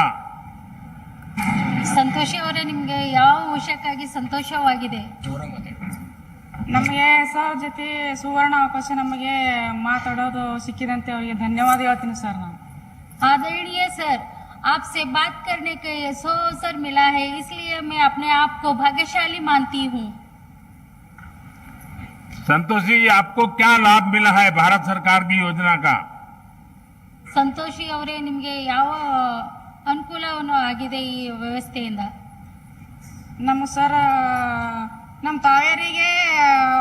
ಸಂತೋಷವರೇ, ನಿಮಗೆ ಯಾವ ವಿಷಯಕ್ಕಾಗಿ ಸಂತೋಷವಾಗಿದೆ? ನಮಗೆ ಸರ್ ಜೊತೆ ಸುವರ್ಣ ಅವಕಾಶ ನಮಗೆ ಮಾತಾಡೋದು ಸಿಕ್ಕಿದಂತೆ ಅವರಿಗೆ ಧನ್ಯವಾದ ಹೇಳ್ತೀನಿ ಸರ್ ನಾನು। आदरणीय सर, आपसे बात करने का ये अवसर मिला है, इसलिए मैं अपने आप को भाग्यशाली मानती हूँ। संतोषी जी, आपको क्या लाभ मिला है भारत सरकार की योजना का? ಸಂತೋಷಿ ಅವರೇ, ನಿಮಗೆ ಯಾವ ಅನುಕೂಲವನ್ನು ಆಗಿದೆ ಈ ವ್ಯವಸ್ಥೆಯಿಂದ? ನಮ್ಮ ಸರ್ ನಮ್ಮ ತಾಯರಿಗೆ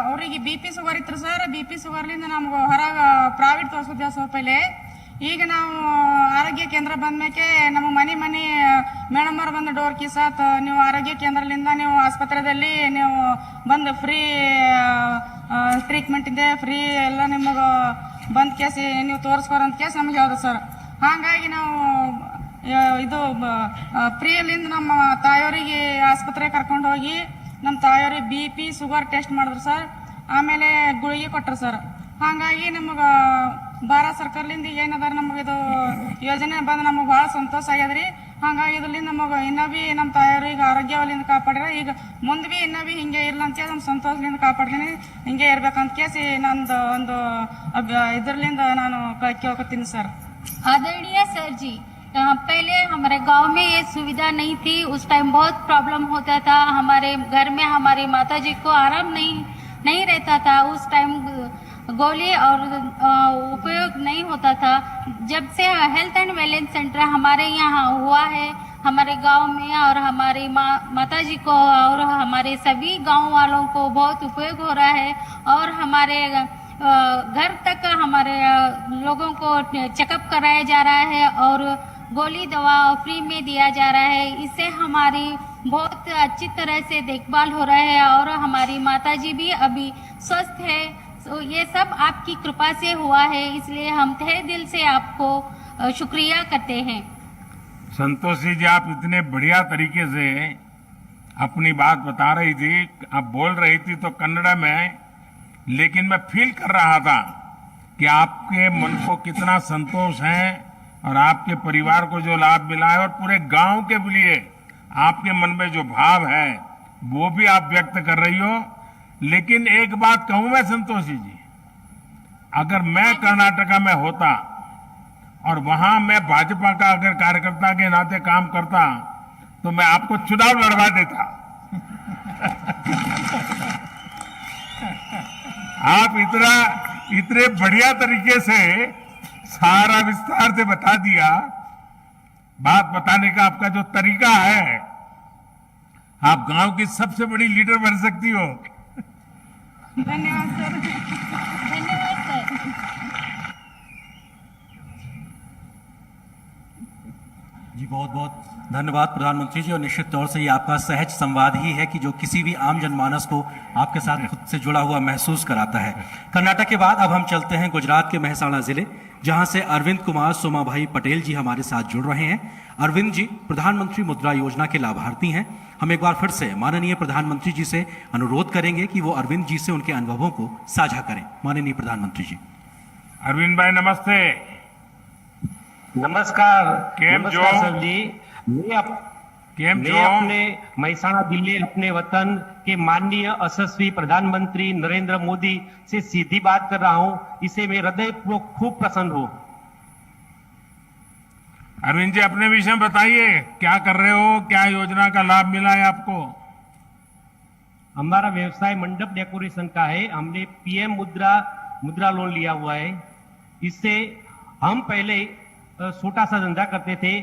ಅವರಿಗೆ ಬಿ ಪಿ ಶುಗರ್ ಇತ್ತು ಸರ್. ಬಿ ಪಿ ಶುಗರ್ಲಿಂದ ನಮ್ಗೆ ಹೊರಗೆ ಪ್ರೈವೇಟ್ ತೋರಿಸಿದ್ದೆ ಸ್ವಲ್ಪ ಪहिले. ಈಗ ನಾವು ಆರೋಗ್ಯ ಕೇಂದ್ರ ಬಂದ್ಮೇಲೆ ನಮ್ಮ ಮನೆ ಮೇಡಮ್ ಅವ್ರು ಬಂದು ಡೋರ್ ಕಿಸಾತ್ ನೀವು ಆರೋಗ್ಯ ಕೇಂದ್ರದಿಂದ ನೀವು ಆಸ್ಪತ್ರೆಯಲ್ಲಿ ನೀವು ಬಂದು ಫ್ರೀ ಟ್ರೀಟ್ಮೆಂಟ್ ಇದೆ, ಫ್ರೀ ಎಲ್ಲ ನಿಮಗೆ ಬಂದ್ ಕೇಸಿ ನೀವು ತೋರಿಸ್ಕೊರಂತ ಕೇಸ್ ನಮ್ಗೆ ಹೇಳ್ದು ಸರ್. ಹಾಗಾಗಿ ನಾವು ಇದು ಫ್ರೀಯಲ್ಲಿಂದ ನಮ್ಮ ತಾಯಿಯವರಿಗೆ ಆಸ್ಪತ್ರೆಗೆ ಕರ್ಕೊಂಡು ಹೋಗಿ ನಮ್ಮ ತಾಯಿಯವ್ರಿಗೆ ಬಿ ಪಿ ಶುಗರ್ ಟೆಸ್ಟ್ ಮಾಡಿದ್ರು ಸರ್. ಆಮೇಲೆ ಗುಳಿಗೆ ಕೊಟ್ಟರು ಸರ್. ಹಾಗಾಗಿ ನಮಗೆ ಭಾರತ ಸರ್ಕಾರದಿಂದ ಏನದ ನಮಗೆ ಇದು ಯೋಜನೆ ಬಂದು ನಮಗೆ ಭಾಳ ಸಂತೋಷ ಆಗ್ಯದ್ರಿ. ಹಾಗಾಗಿ ಇದರಿಂದ ನಮಗೆ ಇನ್ನೂ ಭೀ ನಮ್ಮ ತಾಯಿಯವ್ರಿಗೆ ಆರೋಗ್ಯವಲ್ಲಿಂದ ಕಾಪಾಡ್ರೆ ಈಗ ಮುಂದೆ ಭೀ ಇನ್ನೂ ಭೀ ಹಿಂಗೆ ಇರಲ್ಲ ಅಂತೇಳಿ ನಮ್ಮ ಸಂತೋಷದಿಂದ ಕಾಪಾಡ್ತೀನಿ, ಹಿಂಗೆ ಇರ್ಬೇಕಂತ ಕೇಸಿ ನಂದು ಒಂದು ಇದರಲ್ಲಿಂದ ನಾನು ಕೇಳ್ಕೊತೀನಿ ಸರ್. आदरणीय सर जी, पहले हमारे गांव में ये सुविधा नहीं थी. उस टाइम बहुत प्रॉब्लम होता था. हमारे घर में हमारी माता जी को आराम नहीं रहता था. उस टाइम गोली और उपयोग नहीं होता था. जब से हेल्थ एंड वेलनेस सेंटर हमारे यहाँ हुआ है हमारे गांव में, और हमारी माता जी को और हमारे सभी गांव वालों को बहुत उपयोग हो रहा है. और हमारे घर तक हमारे लोगों को चेकअप कराया जा रहा है और गोली दवा फ्री में दिया जा रहा है. इससे हमारी बहुत अच्छी तरह से देखभाल हो रहा है और हमारी माताजी भी अभी स्वस्थ है. तो ये सब आपकी कृपा से हुआ है, इसलिए हम तहे दिल से आपको शुक्रिया करते हैं. संतोषी जी, आप इतने बढ़िया तरीके से अपनी बात बता रही थी, आप बोल रही थी तो कन्नड़ा में, लेकिन मैं फील कर रहा था कि आपके मन को कितना संतोष है और आपके परिवार को जो लाभ मिला है और पूरे गांव के लिए आपके मन में जो भाव है वो भी आप व्यक्त कर रही हो. लेकिन एक बात कहूं मैं संतोषी जी, अगर मैं कर्नाटका में होता और वहां मैं भाजपा का अगर कार्यकर्ता के नाते काम करता तो मैं आपको चुनाव लड़वा देता. आप इतने बढ़िया तरीके से सारा विस्तार से बता दिया. बात बताने का आपका जो तरीका है, आप गांव की सबसे बड़ी लीडर बन सकती हो. धन्यवाद सर. धन्यवाद सर. जी बहुत बहुत धन्यवाद प्रधानमंत्री जी। और निश्चित तौर से ये आपका सहज संवाद ही है कि जो किसी भी आम जनमानस को आपके साथ खुद से जुड़ा हुआ महसूस कराता है। कर्नाटक के बाद अब हम चलते हैं गुजरात के मेहसाणा जिले, जहां से अरविंद कुमार सोमाभाई पटेल जी हमारे साथ जुड़ रहे हैं। अरविंद जी प्रधानमंत्री मुद्रा योजना के लाभार्थी हैं। हम एक बार फिर से माननीय प्रधानमंत्री जी से अनुरोध करेंगे कि वो अरविंद जी से उनके अनुभवों को साझा करें। माननीय प्रधानमंत्री जी। अरविंद भाई नमस्ते। नमस्कार। केम जो सर जी, मैं अपने महसाणा जिले अपने वतन के माननीय यशस्वी प्रधानमंत्री नरेंद्र मोदी से सीधी बात कर रहा हूं। इसे मैं हृदय खूब प्रसन्न हूं। अरविंद जी अपने विषय में बताइए, क्या कर रहे हो, क्या योजना का लाभ मिला है आपको? हमारा व्यवसाय मंडप डेकोरेशन का है। हमने पीएम मुद्रा लोन लिया हुआ है। इससे हम पहले छोटा सा धंधा करते थे।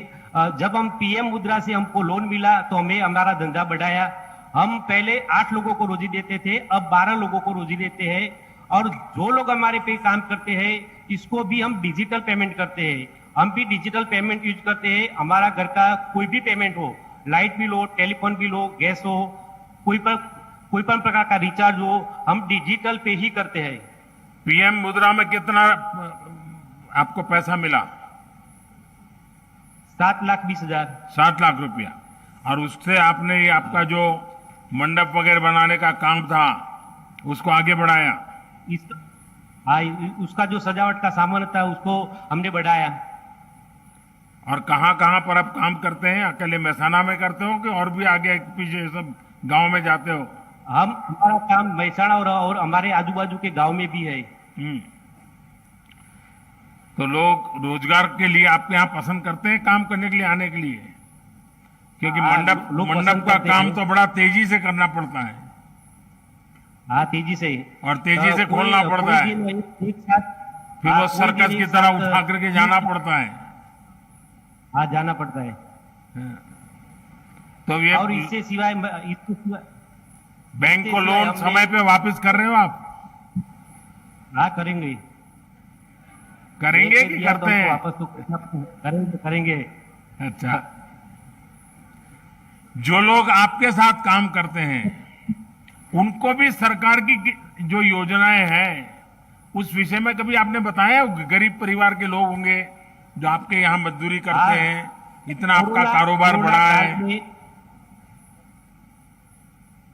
जब हम पीएम मुद्रा से हमको लोन मिला तो हमें हमारा धंधा बढ़ाया। हम पहले 8 लोगों को रोजी देते थे, अब 12 लोगों को रोजी देते हैं। और जो लोग हमारे पे काम करते हैं इसको भी हम डिजिटल पेमेंट करते हैं। हम भी डिजिटल पेमेंट यूज करते हैं। हमारा घर का कोई भी पेमेंट हो, लाइट बिल हो, टेलीफोन बिल हो, गैस हो, कोई पण प्रकार का रिचार्ज हो, हम डिजिटल पे ही करते हैं। पीएम मुद्रा में कितना आपको पैसा मिला? 7,20,000। 7 लाख रुपया। और उससे आपने ये आपका जो मंडप वगैरह बनाने का काम था उसको आगे बढ़ाया? उसका जो सजावट का सामान था उसको हमने बढ़ाया। और कहाँ कहाँ पर आप काम करते हैं? अकेले मेहसाणा में करते हो कि और भी आगे पीछे सब गांव में जाते हो? हमारा काम मेहसाणा और हमारे आजू बाजू के गांव में भी है। तो लोग रोजगार के लिए आपके यहाँ पसंद करते हैं काम करने के लिए आने के लिए? क्योंकि मंडप का काम तो बड़ा तेजी से करना पड़ता है। हाँ, तेजी से। और तेजी से खोलना पड़ता है, एक साथ फिर वो सर्कस की तरह उठा करके जाना पड़ता है। हाँ, जाना पड़ता है। तो ये और इससे सिवाय बैंक को लोन समय पे वापस कर रहे हो आप? हाँ, करेंगे कि करते हैं? वापस तो करेंगे। अच्छा, जो लोग आपके साथ काम करते हैं उनको भी सरकार की जो योजनाएं हैं उस विषय में कभी आपने बताया? गरीब परिवार के लोग होंगे जो आपके यहाँ मजदूरी करते हैं, इतना आपका कारोबार बढ़ा है।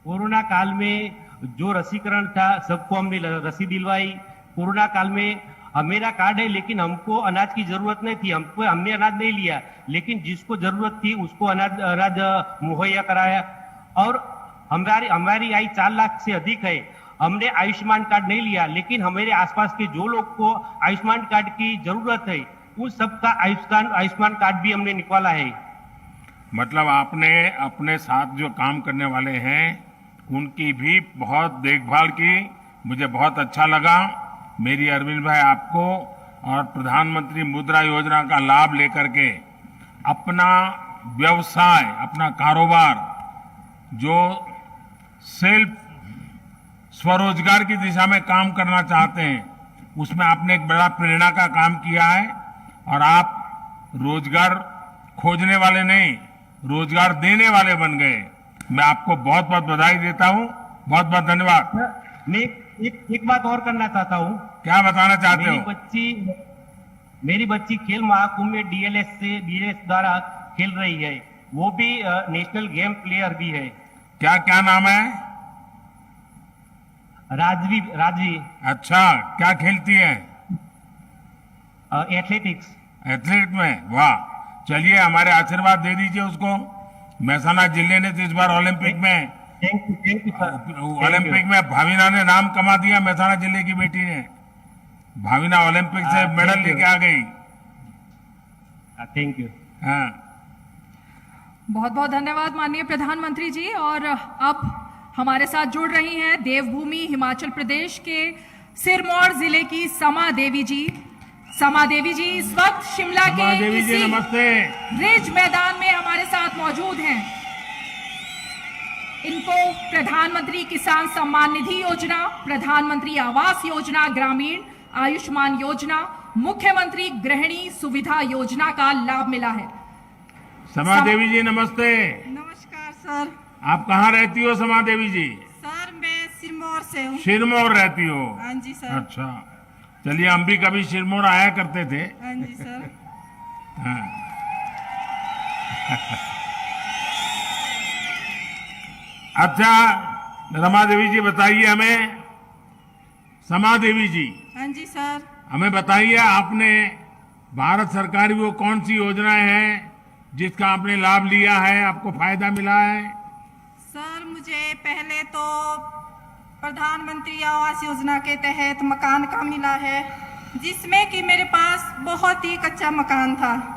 कोरोना काल में जो रसीकरण था सबको हमने रसी दिलवाई। कोरोना काल में मेरा कार्ड है लेकिन हमको अनाज की जरूरत नहीं थी, हमने अनाज नहीं लिया, लेकिन जिसको जरूरत थी उसको अनाज मुहैया कराया। और हमारी आय 4 लाख से अधिक है। हमने आयुष्मान कार्ड नहीं लिया, लेकिन हमारे आसपास के जो लोग को आयुष्मान कार्ड की जरूरत है उन सबका आयुष्मान कार्ड भी हमने निकाला है। मतलब आपने अपने साथ जो काम करने वाले हैं उनकी भी बहुत देखभाल की, मुझे बहुत अच्छा लगा। मेरी अरविंद भाई आपको और प्रधानमंत्री मुद्रा योजना का लाभ लेकर के अपना व्यवसाय, अपना कारोबार जो सेल्फ स्वरोजगार की दिशा में काम करना चाहते हैं उसमें आपने एक बड़ा प्रेरणा का काम किया है और आप रोजगार खोजने वाले नहीं, रोजगार देने वाले बन गए। मैं आपको बहुत बहुत बधाई देता हूं, बहुत बहुत धन्यवाद। मैं एक बात और करना चाहता हूं। क्या बताना चाहते हो? मेरी बच्ची खेल महाकुंभ में डीएलएस द्वारा खेल रही है, वो भी नेशनल गेम प्लेयर भी है। क्या नाम है? राजवी। अच्छा, क्या खेलती है? एथलेटिक्स। एथलीट में, वाह। चलिए हमारे आशीर्वाद दे दीजिए उसको। महसाना जिले ने तो इस बार ओलंपिक में भाविना ने नाम कमा दिया। महसाना जिले की बेटी ने, भाविना ओलंपिक से मेडल लेके आ गई। Thank you. हाँ, बहुत बहुत धन्यवाद माननीय प्रधानमंत्री जी। और अब हमारे साथ जुड़ रही हैं देवभूमि हिमाचल प्रदेश के सिरमौर जिले की समा देवी जी। समा देवी जी इस वक्त शिमला के इसी रिज मैदान में हमारे साथ मौजूद हैं। इनको प्रधानमंत्री किसान सम्मान निधि योजना, प्रधानमंत्री आवास योजना ग्रामीण, आयुष्मान योजना, मुख्यमंत्री गृहिणी सुविधा योजना का लाभ मिला है। समा देवी जी नमस्ते। नमस्कार सर। आप कहाँ रहती हो समा देवी जी? सर मैं सिरमौर से हूँ। सिरमौर रहती हो? हाँ जी सर। अच्छा, चलिए हम भी कभी सिरमौर आया करते थे। हाँ जी सर। हाँ। अच्छा रमा देवी जी बताइए हमें, समा देवी जी। हाँ जी सर। हमें बताइए आपने भारत सरकार की वो कौन सी योजनाएं हैं जिसका आपने लाभ लिया है, आपको फायदा मिला है? सर मुझे पहले तो प्रधानमंत्री आवास योजना के तहत मकान का मिला है, जिसमें कि मेरे पास बहुत ही कच्चा मकान था।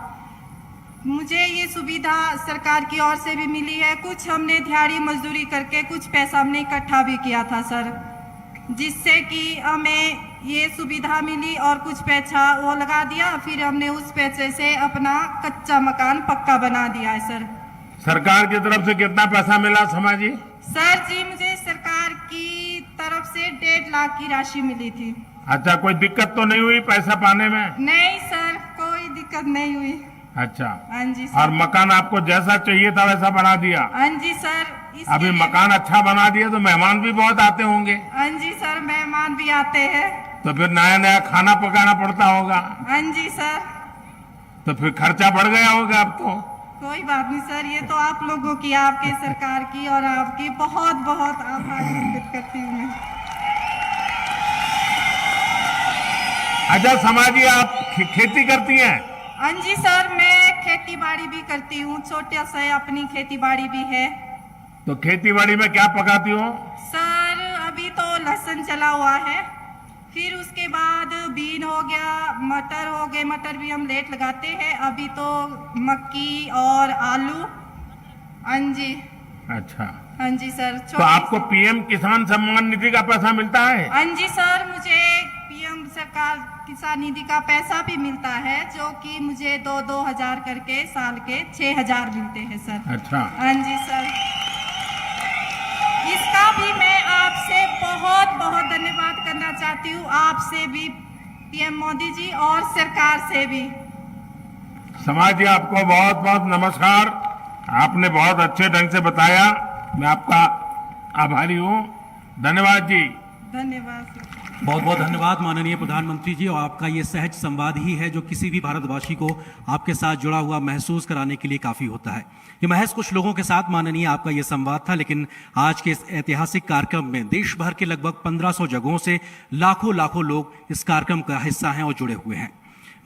मुझे ये सुविधा सरकार की ओर से भी मिली है। कुछ हमने दिहाड़ी मजदूरी करके कुछ पैसा हमने इकट्ठा भी किया था सर, जिससे कि हमें ये सुविधा मिली और कुछ पैसा वो लगा दिया, फिर हमने उस पैसे से अपना कच्चा मकान पक्का बना दिया है सर। सरकार की तरफ से कितना पैसा मिला समा जी? सर जी मुझे सरकार की तरफ से 1.5 लाख की राशि मिली थी। अच्छा, कोई दिक्कत तो नहीं हुई पैसा पाने में? नहीं सर, कोई दिक्कत नहीं हुई। अच्छा। हाँ जी सर। और मकान आपको जैसा चाहिए था वैसा बना दिया? हाँ जी सर। अभी मकान अच्छा बना दिया तो मेहमान भी बहुत आते होंगे? हाँ जी सर, मेहमान भी आते हैं। तो फिर नया नया खाना पकाना पड़ता होगा? हाँ जी सर। तो फिर खर्चा बढ़ गया होगा अब तो? कोई बात नहीं सर, ये तो आप लोगों की, आपके सरकार की और आपकी बहुत बहुत आभार व्यक्त करती हूँ मैं। अच्छा समाजी, आप खेती करती हैं? हाँ जी सर, मैं खेती बाड़ी भी करती हूँ, छोटा सा अपनी खेती बाड़ी भी है। तो खेती बाड़ी में क्या पकाती हो? सर अभी तो लहसुन चला हुआ है, फिर उसके बाद बीन हो गया, मटर हो गए, मटर भी हम लेट लगाते हैं। अभी तो मक्की और आलू। हाँ जी। अच्छा। हाँ जी सर। तो आपको पीएम किसान सम्मान निधि का पैसा मिलता है? हाँ जी सर, मुझे पीएम सरकार किसान निधि का पैसा भी मिलता है, जो कि मुझे 2-2 हजार करके साल के 6,000 मिलते हैं सर। अच्छा। हाँ जी सर, इसका भी मैं आपसे बहुत बहुत धन्यवाद करना चाहती हूँ, आपसे भी, पीएम मोदी जी, और सरकार से भी। समाज जी, आपको बहुत बहुत नमस्कार। आपने बहुत अच्छे ढंग से बताया, मैं आपका आभारी हूँ। धन्यवाद जी। धन्यवाद सर। बहुत बहुत धन्यवाद माननीय प्रधानमंत्री जी। और आपका ये सहज संवाद ही है जो किसी भी भारतवासी को आपके साथ जुड़ा हुआ महसूस कराने के लिए काफी होता है। ये महज कुछ लोगों के साथ माननीय आपका ये संवाद था, लेकिन आज के इस ऐतिहासिक कार्यक्रम में देश भर के लगभग 1500 जगहों से लाखों लाखों लोग इस कार्यक्रम का हिस्सा हैं और जुड़े हुए हैं।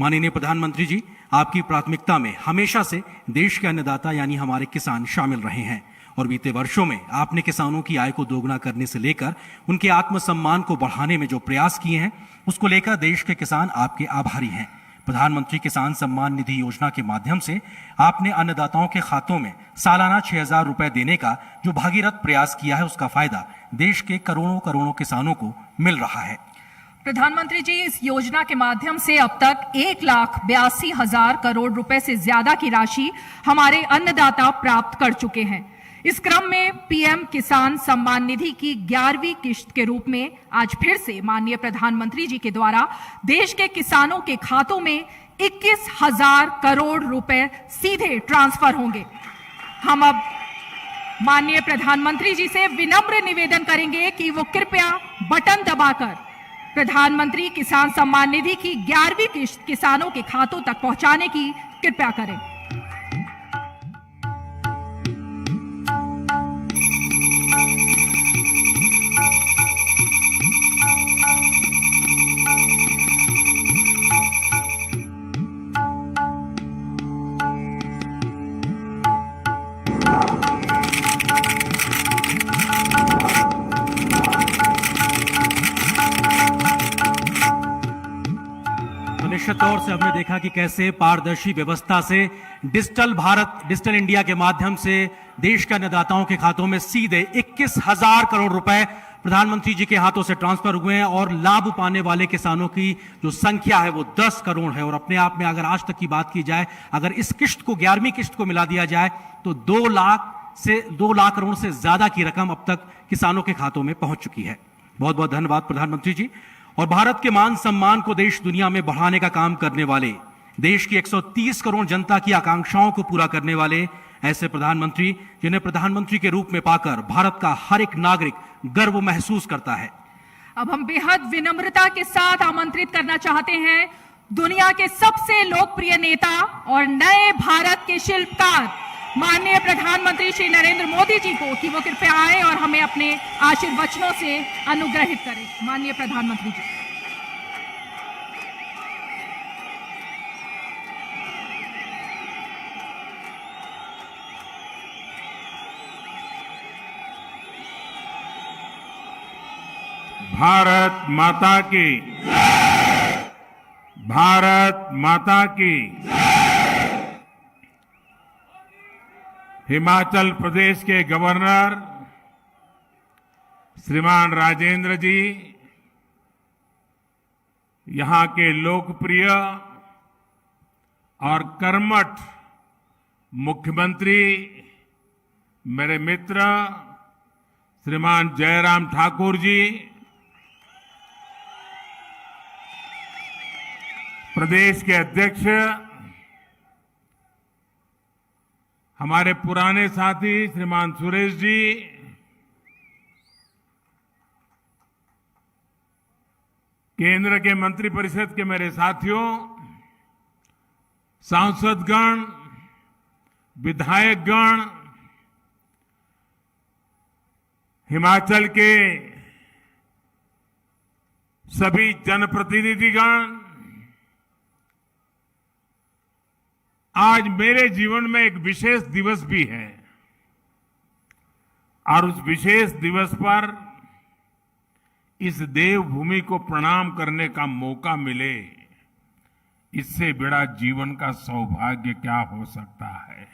माननीय प्रधानमंत्री जी, आपकी प्राथमिकता में हमेशा से देश के अन्नदाता यानी हमारे किसान शामिल रहे हैं और बीते वर्षों में आपने किसानों की आय को दोगुना करने से लेकर उनके आत्मसम्मान को बढ़ाने में जो प्रयास किए हैं, उसको लेकर देश के किसान आपके आभारी हैं। प्रधानमंत्री किसान सम्मान निधि योजना के माध्यम से आपने अन्नदाताओं के खातों में सालाना 6,000 रुपए देने का जो भागीरथ प्रयास किया है, उसका फायदा देश के करोड़ों करोड़ों किसानों को मिल रहा है। प्रधानमंत्री जी, इस योजना के माध्यम से अब तक 1,82,000 करोड़ रुपए से ज्यादा की राशि हमारे अन्नदाता प्राप्त कर चुके हैं। इस क्रम में पीएम किसान सम्मान निधि की 11वीं किश्त के रूप में आज फिर से माननीय प्रधानमंत्री जी के द्वारा देश के किसानों के खातों में 21,000 करोड़ रुपए सीधे ट्रांसफर होंगे। हम अब माननीय प्रधानमंत्री जी से विनम्र निवेदन करेंगे कि वो कृपया बटन दबाकर प्रधानमंत्री किसान सम्मान निधि की 11वीं किश्त किसानों के खातों तक पहुंचाने की कृपया करें। निश्चित तौर से हमने देखा कि कैसे पारदर्शी व्यवस्था से डिजिटल भारत, डिजिटल इंडिया के माध्यम से देश के अन्नदाताओं के खातों में सीधे 21,000 करोड़ रुपए प्रधानमंत्री जी के हाथों से ट्रांसफर हुए हैं और लाभ पाने वाले किसानों की जो संख्या है वो 10 करोड़ है। और अपने आप में अगर आज तक की बात की जाए, अगर इस किश्त को 11वीं किश्त को मिला दिया जाए तो 2 लाख करोड़ से ज्यादा की रकम अब तक किसानों के खातों में पहुंच चुकी है। बहुत बहुत धन्यवाद प्रधानमंत्री जी। और भारत के मान सम्मान को देश दुनिया में बढ़ाने का काम करने वाले, देश की 130 करोड़ जनता की आकांक्षाओं को पूरा करने वाले ऐसे प्रधानमंत्री, जिन्हें प्रधानमंत्री के रूप में पाकर भारत का हर एक नागरिक गर्व महसूस करता है। अब हम बेहद विनम्रता के साथ आमंत्रित करना चाहते हैं दुनिया के सबसे लोकप्रिय नेता और नए भारत के शिल्पकार माननीय प्रधानमंत्री श्री नरेंद्र मोदी जी को कि वो कृपया आए और हमें अपने आशीर्वचनों से अनुग्रहित करें। माननीय प्रधानमंत्री जी। भारत माता की, भारत माता की। हिमाचल प्रदेश के गवर्नर श्रीमान राजेंद्र जी, यहां के लोकप्रिय और कर्मठ मुख्यमंत्री मेरे मित्र श्रीमान जयराम ठाकुर जी, प्रदेश के अध्यक्ष हमारे पुराने साथी श्रीमान सुरेश जी, केंद्र के मंत्रिपरिषद के मेरे साथियों, सांसदगण, विधायकगण, हिमाचल के सभी जनप्रतिनिधिगण, आज मेरे जीवन में एक विशेष दिवस भी है और उस विशेष दिवस पर इस देवभूमि को प्रणाम करने का मौका मिले, इससे बड़ा जीवन का सौभाग्य क्या हो सकता है।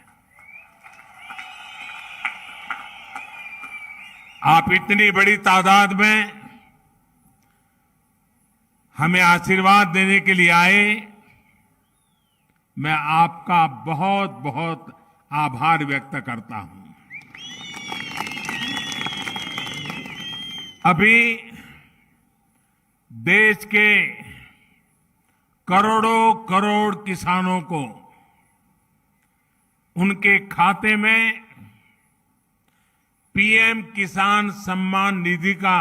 आप इतनी बड़ी तादाद में हमें आशीर्वाद देने के लिए आए, मैं आपका बहुत बहुत आभार व्यक्त करता हूं। अभी देश के करोड़ों करोड़ किसानों को उनके खाते में पीएम किसान सम्मान निधि का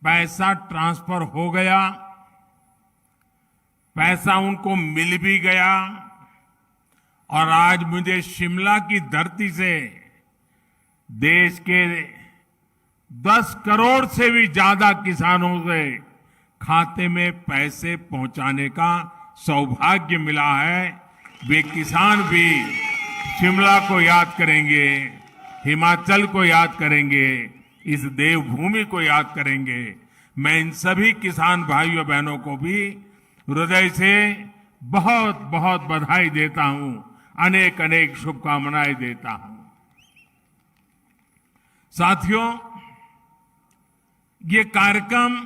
पैसा ट्रांसफर हो गया, पैसा उनको मिल भी गया और आज मुझे शिमला की धरती से देश के 10 करोड़ से भी ज्यादा किसानों से खाते में पैसे पहुंचाने का सौभाग्य मिला है। वे किसान भी शिमला को याद करेंगे, हिमाचल को याद करेंगे, इस देवभूमि को याद करेंगे। मैं इन सभी किसान भाइयों बहनों को भी हृदय से बहुत बहुत बधाई देता हूं, अनेक अनेक शुभकामनाएं देता हूं। साथियों, ये कार्यक्रम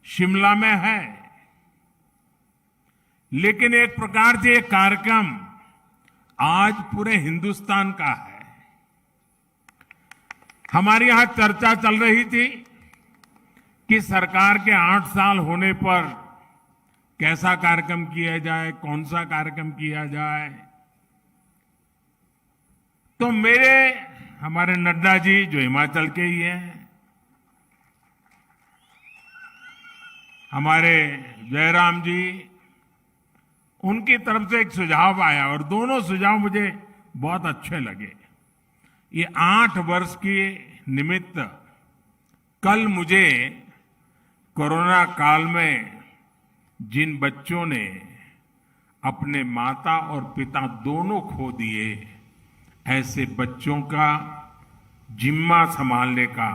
शिमला में है, लेकिन एक प्रकार से ये कार्यक्रम आज पूरे हिंदुस्तान का है। हमारे यहां चर्चा चल रही थी कि सरकार के 8 साल होने पर कैसा कार्यक्रम किया जाए, कौन सा कार्यक्रम किया जाए। तो हमारे नड्डा जी जो हिमाचल के ही हैं, हमारे जयराम जी, उनकी तरफ से एक सुझाव आया और दोनों सुझाव मुझे बहुत अच्छे लगे। ये 8 वर्ष के निमित्त कल मुझे कोरोना काल में जिन बच्चों ने अपने माता और पिता दोनों खो दिए, ऐसे बच्चों का जिम्मा संभालने का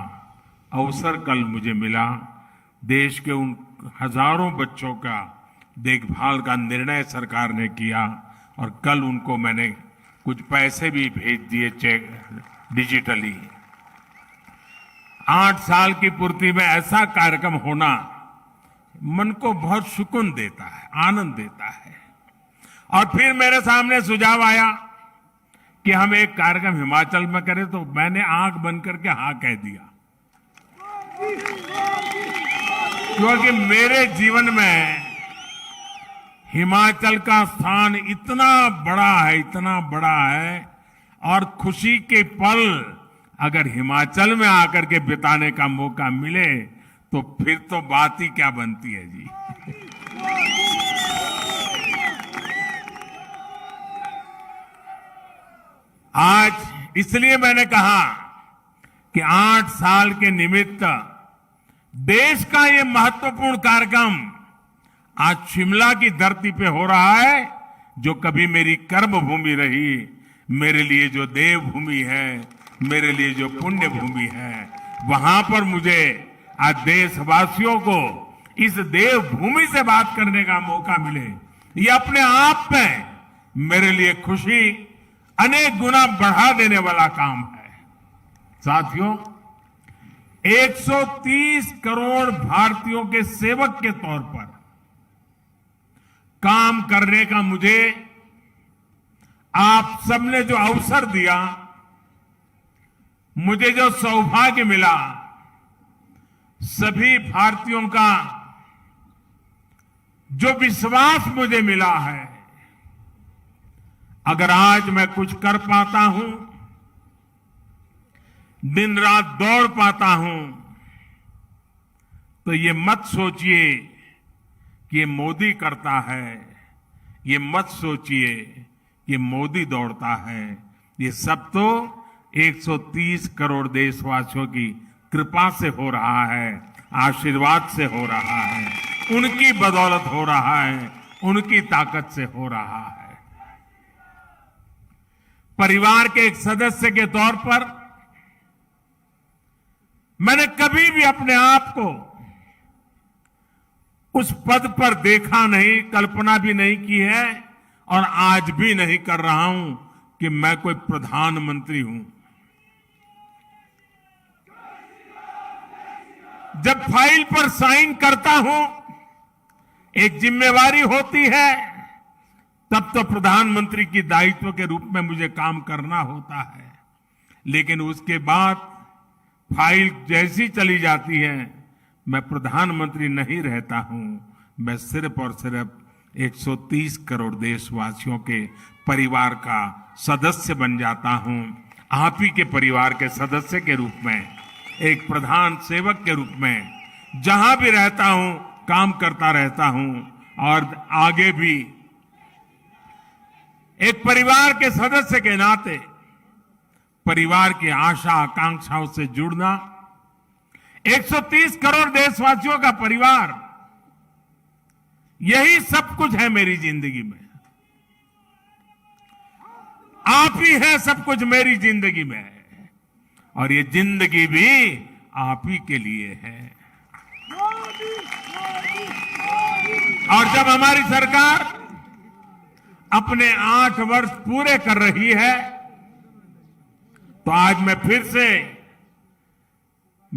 अवसर कल मुझे मिला। देश के उन हजारों बच्चों का देखभाल का निर्णय सरकार ने किया और कल उनको मैंने कुछ पैसे भी भेज दिए, चेक डिजिटली। 8 साल की पूर्ति में ऐसा कार्यक्रम होना मन को बहुत सुकून देता है, आनंद देता है। और फिर मेरे सामने सुझाव आया कि हम एक कार्यक्रम हिमाचल में करें, तो मैंने आंख बंद करके हाँ कह दिया, क्योंकि मेरे जीवन में हिमाचल का स्थान इतना बड़ा है और खुशी के पल अगर हिमाचल में आकर के बिताने का मौका मिले तो फिर तो बात ही क्या बनती है जी। आज इसलिए मैंने कहा कि 8 साल के निमित्त देश का ये महत्वपूर्ण कार्यक्रम आज शिमला की धरती पे हो रहा है, जो कभी मेरी कर्म भूमि रही, मेरे लिए जो देवभूमि है, मेरे लिए जो पुण्य भूमि है, वहां पर मुझे आज देशवासियों को इस देवभूमि से बात करने का मौका मिले, ये अपने आप में मेरे लिए खुशी अनेक गुना बढ़ा देने वाला काम है। साथियों, 130 करोड़ भारतीयों के सेवक के तौर पर काम करने का मुझे आप सबने जो अवसर दिया, मुझे जो सौभाग्य मिला, सभी भारतीयों का जो विश्वास मुझे मिला है, अगर आज मैं कुछ कर पाता हूं, दिन रात दौड़ पाता हूं, तो ये मत सोचिए कि ये मोदी करता है, ये मत सोचिए कि मोदी दौड़ता है। ये सब तो 130 करोड़ देशवासियों की कृपा से हो रहा है, आशीर्वाद से हो रहा है, उनकी बदौलत हो रहा है, उनकी ताकत से हो रहा है। परिवार के एक सदस्य के तौर पर मैंने कभी भी अपने आप को उस पद पर देखा नहीं, कल्पना भी नहीं की है और आज भी नहीं कर रहा हूं कि मैं कोई प्रधानमंत्री हूं। जब फाइल पर साइन करता हूं, एक जिम्मेवारी होती है, तब तो प्रधानमंत्री की दायित्व के रूप में मुझे काम करना होता है। लेकिन उसके बाद फाइल जैसी चली जाती है, मैं प्रधानमंत्री नहीं रहता हूं। मैं सिर्फ और सिर्फ 130 करोड़ देशवासियों के परिवार का सदस्य बन जाता हूं। आप ही के परिवार के सदस्य के रूप में, एक प्रधान सेवक के रूप में जहां भी रहता हूं काम करता रहता हूं और आगे भी एक परिवार के सदस्य के नाते परिवार की आशा आकांक्षाओं से जुड़ना, 130 करोड़ देशवासियों का परिवार, यही सब कुछ है मेरी जिंदगी में। आप ही है सब कुछ मेरी जिंदगी में, और ये जिंदगी भी आप ही के लिए है। और जब हमारी सरकार अपने 8 वर्ष पूरे कर रही है, तो आज मैं फिर से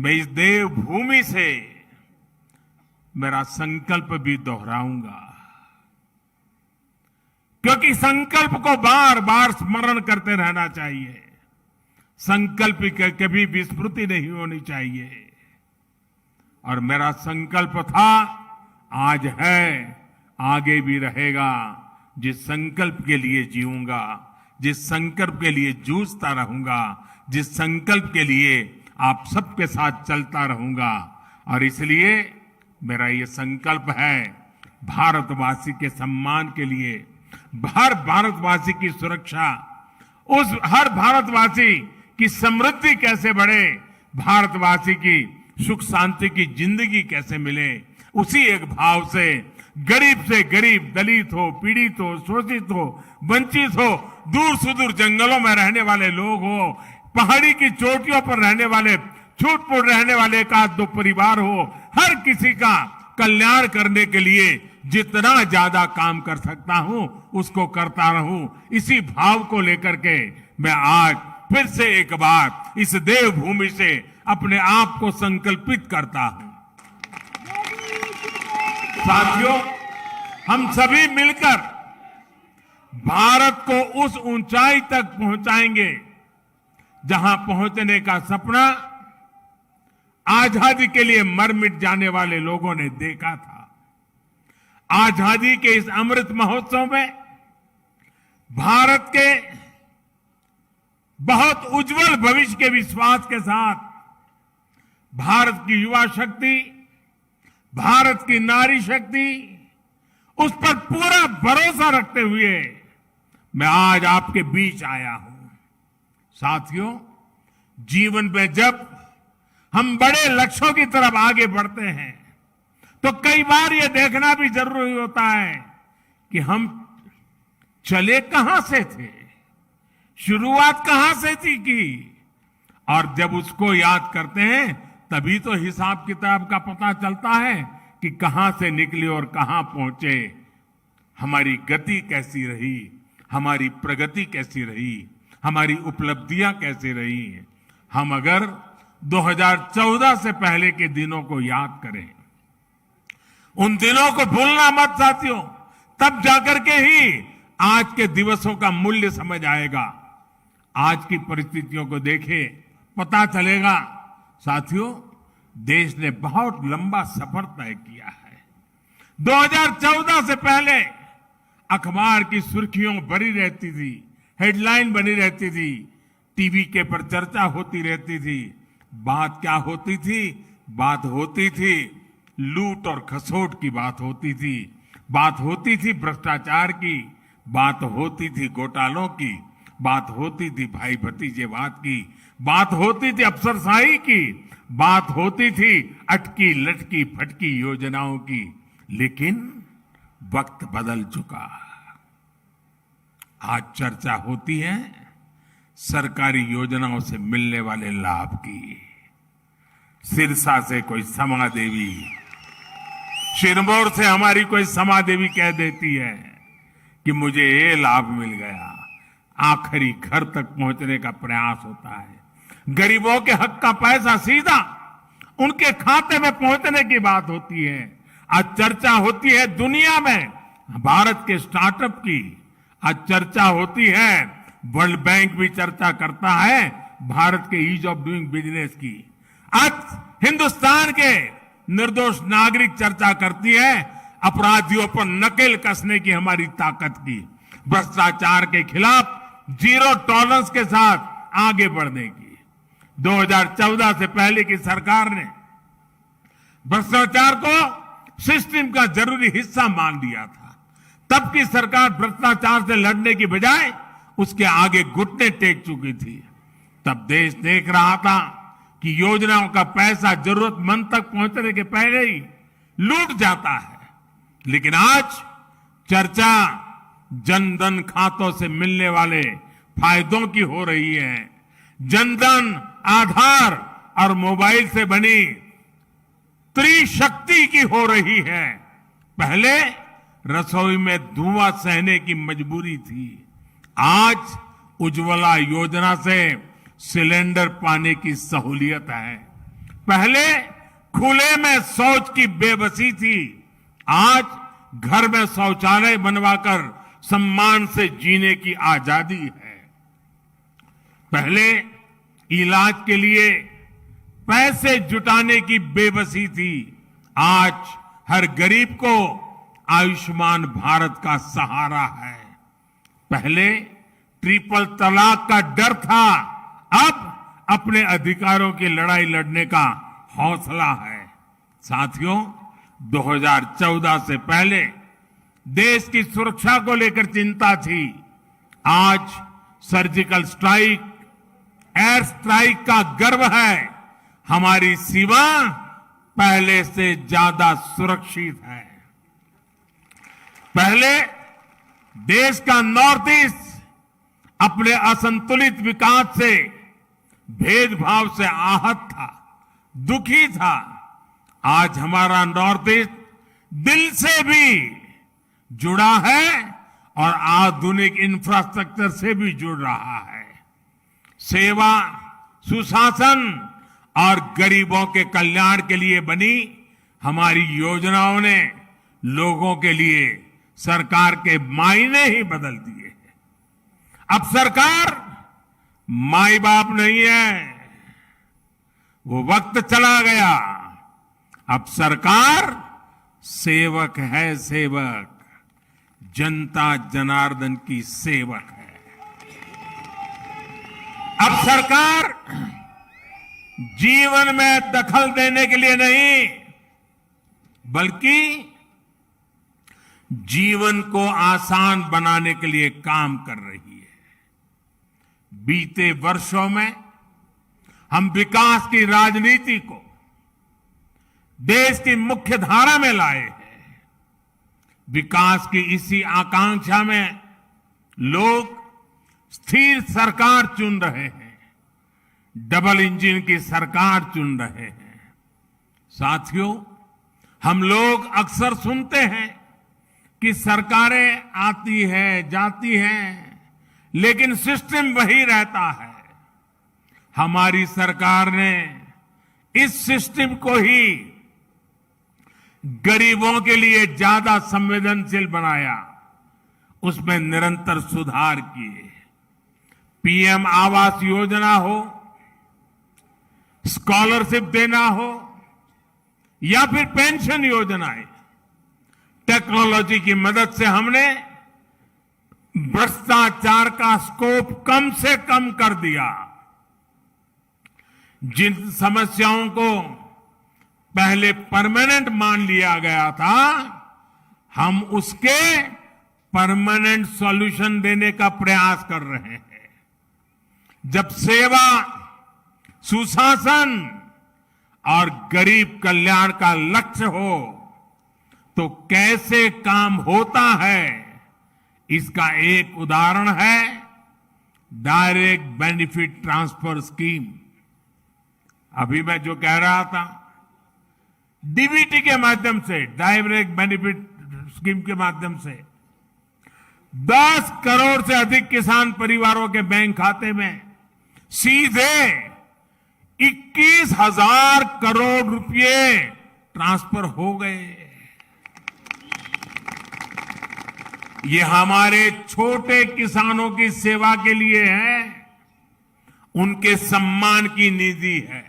इस देवभूमि से मेरा संकल्प भी दोहराऊंगा, क्योंकि संकल्प को बार बार स्मरण करते रहना चाहिए। संकल्प की कभी विस्मृति नहीं होनी चाहिए। और मेरा संकल्प था, आज है, आगे भी रहेगा। जिस संकल्प के लिए जीऊंगा, जिस संकल्प के लिए जूझता रहूंगा, जिस संकल्प के लिए आप सबके साथ चलता रहूंगा। और इसलिए मेरा ये संकल्प है, भारतवासी के सम्मान के लिए, हर भारतवासी की सुरक्षा, उस हर भारतवासी की समृद्धि कैसे बढ़े, भारतवासी की सुख शांति की जिंदगी कैसे मिले, उसी एक भाव से गरीब, दलित हो, पीड़ित हो, शोषित हो, वंचित हो, दूर सुदूर जंगलों में रहने वाले लोग हो, पहाड़ी की चोटियों पर रहने वाले, छूट-फूट रहने वाले एक आध दो परिवार हो, हर किसी का कल्याण करने के लिए जितना ज्यादा काम कर सकता हूं उसको करता रहूं। इसी भाव को लेकर के मैं आज फिर से एक बार इस देवभूमि से अपने आप को संकल्पित करता हूं। साथियों, हम सभी मिलकर भारत को उस ऊंचाई तक पहुंचाएंगे जहां पहुंचने का सपना आजादी के लिए मर मिट जाने वाले लोगों ने देखा था। आजादी के इस अमृत महोत्सव में भारत के बहुत उज्जवल भविष्य के विश्वास के साथ भारत की युवा शक्ति, भारत की नारी शक्ति, उस पर पूरा भरोसा रखते हुए मैं आज आपके बीच आया हूं। साथियों, जीवन में जब हम बड़े लक्ष्यों की तरफ आगे बढ़ते हैं तो कई बार यह देखना भी जरूरी होता है कि हम चले कहां से थे, शुरुआत कहां से थी की, और जब उसको याद करते हैं तभी तो हिसाब किताब का पता चलता है कि कहां से निकले और कहां पहुंचे, हमारी गति कैसी रही, हमारी प्रगति कैसी रही, हमारी उपलब्धियां कैसी रही। हम अगर 2014 से पहले के दिनों को याद करें, उन दिनों को भूलना मत साथियों, तब जाकर के ही आज के दिवसों का मूल्य समझ आएगा। आज की परिस्थितियों को देखें, पता चलेगा। साथियों, देश ने बहुत लंबा सफर तय किया है। 2014 से पहले अखबार की सुर्खियों भरी रहती थी, हेडलाइन बनी रहती थी, टीवी के पर चर्चा होती रहती थी। बात क्या होती थी? बात होती थी लूट और खसोट की बात होती थी, बात होती थी भ्रष्टाचार की, बात होती थी घोटालों की, बात होती थी भाई भतीजेवाद की, बात होती थी अफसरशाही की, बात होती थी अटकी लटकी फटकी योजनाओं की। लेकिन वक्त बदल चुका। आज चर्चा होती है सरकारी योजनाओं से मिलने वाले लाभ की। सिरसा से कोई समा देवी, सिरमौर से हमारी कोई समा देवी कह देती है कि मुझे ये लाभ मिल गया। आखिरी घर तक पहुंचने का प्रयास होता है। गरीबों के हक का पैसा सीधा उनके खाते में पहुंचने की बात होती है। आज चर्चा होती है दुनिया में भारत के स्टार्टअप की, आज चर्चा होती है, वर्ल्ड बैंक भी चर्चा करता है भारत के ईज ऑफ डूइंग बिजनेस की। आज हिंदुस्तान के निर्दोष नागरिक चर्चा करती है अपराधियों पर नकेल कसने की हमारी ताकत की, भ्रष्टाचार के खिलाफ जीरो टॉलरेंस के साथ आगे बढ़ने की। 2014 से पहले की सरकार ने भ्रष्टाचार को सिस्टम का जरूरी हिस्सा मान लिया था। तब की सरकार भ्रष्टाचार से लड़ने की बजाय उसके आगे घुटने टेक चुकी थी। तब देश देख रहा था कि योजनाओं का पैसा जरूरतमंद तक पहुंचने के पहले ही लूट जाता है। लेकिन आज चर्चा जनधन खातों से मिलने वाले फायदों की हो रही है। जनधन, आधार और मोबाइल से बनी त्रिशक्ति की हो रही है। पहले रसोई में धुआं सहने की मजबूरी थी, आज उज्ज्वला योजना से सिलेंडर पाने की सहूलियत है। पहले खुले में शौच की बेबसी थी, आज घर में शौचालय बनवाकर सम्मान से जीने की आजादी है। पहले इलाज के लिए पैसे जुटाने की बेबसी थी, आज हर गरीब को आयुष्मान भारत का सहारा है। पहले ट्रिपल तलाक का डर था, अब अपने अधिकारों की लड़ाई लड़ने का हौसला है। साथियों, 2014 से पहले देश की सुरक्षा को लेकर चिंता थी, आज सर्जिकल स्ट्राइक, एयर स्ट्राइक का गर्व है। हमारी सीमा पहले से ज्यादा सुरक्षित है। पहले देश का नॉर्थ ईस्ट अपने असंतुलित विकास से, भेदभाव से आहत था, दुखी था। आज हमारा नॉर्थ ईस्ट दिल से भी जुड़ा है और आधुनिक इंफ्रास्ट्रक्चर से भी जुड़ रहा है। सेवा, सुशासन और गरीबों के कल्याण के लिए बनी हमारी योजनाओं ने लोगों के लिए सरकार के मायने ही बदल दिए हैं। अब सरकार माई बाप नहीं है, वो वक्त चला गया। अब सरकार सेवक है, सेवक, जनता जनार्दन की सेवक है। अब सरकार जीवन में दखल देने के लिए नहीं, बल्कि जीवन को आसान बनाने के लिए काम कर रही है। बीते वर्षों में हम विकास की राजनीति को देश की मुख्य धारा में लाए हैं। विकास की इसी आकांक्षा में लोग स्थिर सरकार चुन रहे हैं, डबल इंजन की सरकार चुन रहे हैं। साथियों, हम लोग अक्सर सुनते हैं कि सरकारें आती है, जाती हैं, लेकिन सिस्टम वही रहता है। हमारी सरकार ने इस सिस्टम को ही गरीबों के लिए ज्यादा संवेदनशील बनाया, उसमें निरंतर सुधार किए। पीएम आवास योजना हो, स्कॉलरशिप देना हो या फिर पेंशन योजनाएं, टेक्नोलॉजी की मदद से हमने भ्रष्टाचार का स्कोप कम से कम कर दिया। जिन समस्याओं को पहले परमानेंट मान लिया गया था, हम उसके परमानेंट सॉल्यूशन देने का प्रयास कर रहे हैं। जब सेवा, सुशासन और गरीब कल्याण का लक्ष्य हो तो कैसे काम होता है, इसका एक उदाहरण है डायरेक्ट बेनिफिट ट्रांसफर स्कीम। अभी मैं जो कह रहा था, डीबीटी के माध्यम से, डायरेक्ट बेनिफिट स्कीम के माध्यम से 10 करोड़ से अधिक किसान परिवारों के बैंक खाते में सीधे 21,000 करोड़ रुपए ट्रांसफर हो गए। ये हमारे छोटे किसानों की सेवा के लिए है, उनके सम्मान की निधि है।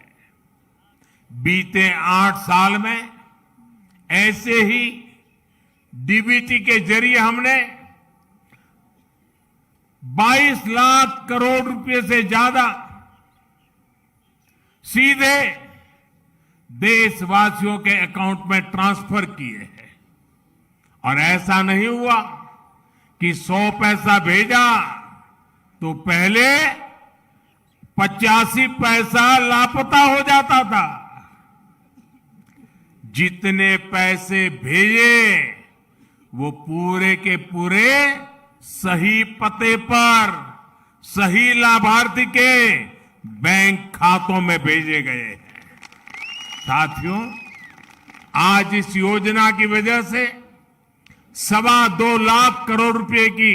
बीते 8 साल में ऐसे ही डीबीटी के जरिए हमने 22 लाख करोड़ रुपए से ज्यादा सीधे देशवासियों के अकाउंट में ट्रांसफर किए हैं। और ऐसा नहीं हुआ कि 100 पैसा भेजा तो पहले 85 पैसा लापता हो जाता था। जितने पैसे भेजे वो पूरे के पूरे सही पते पर सही लाभार्थी के बैंक खातों में भेजे गए हैं। साथियों, आज इस योजना की वजह से 2.25 लाख करोड़ रुपए की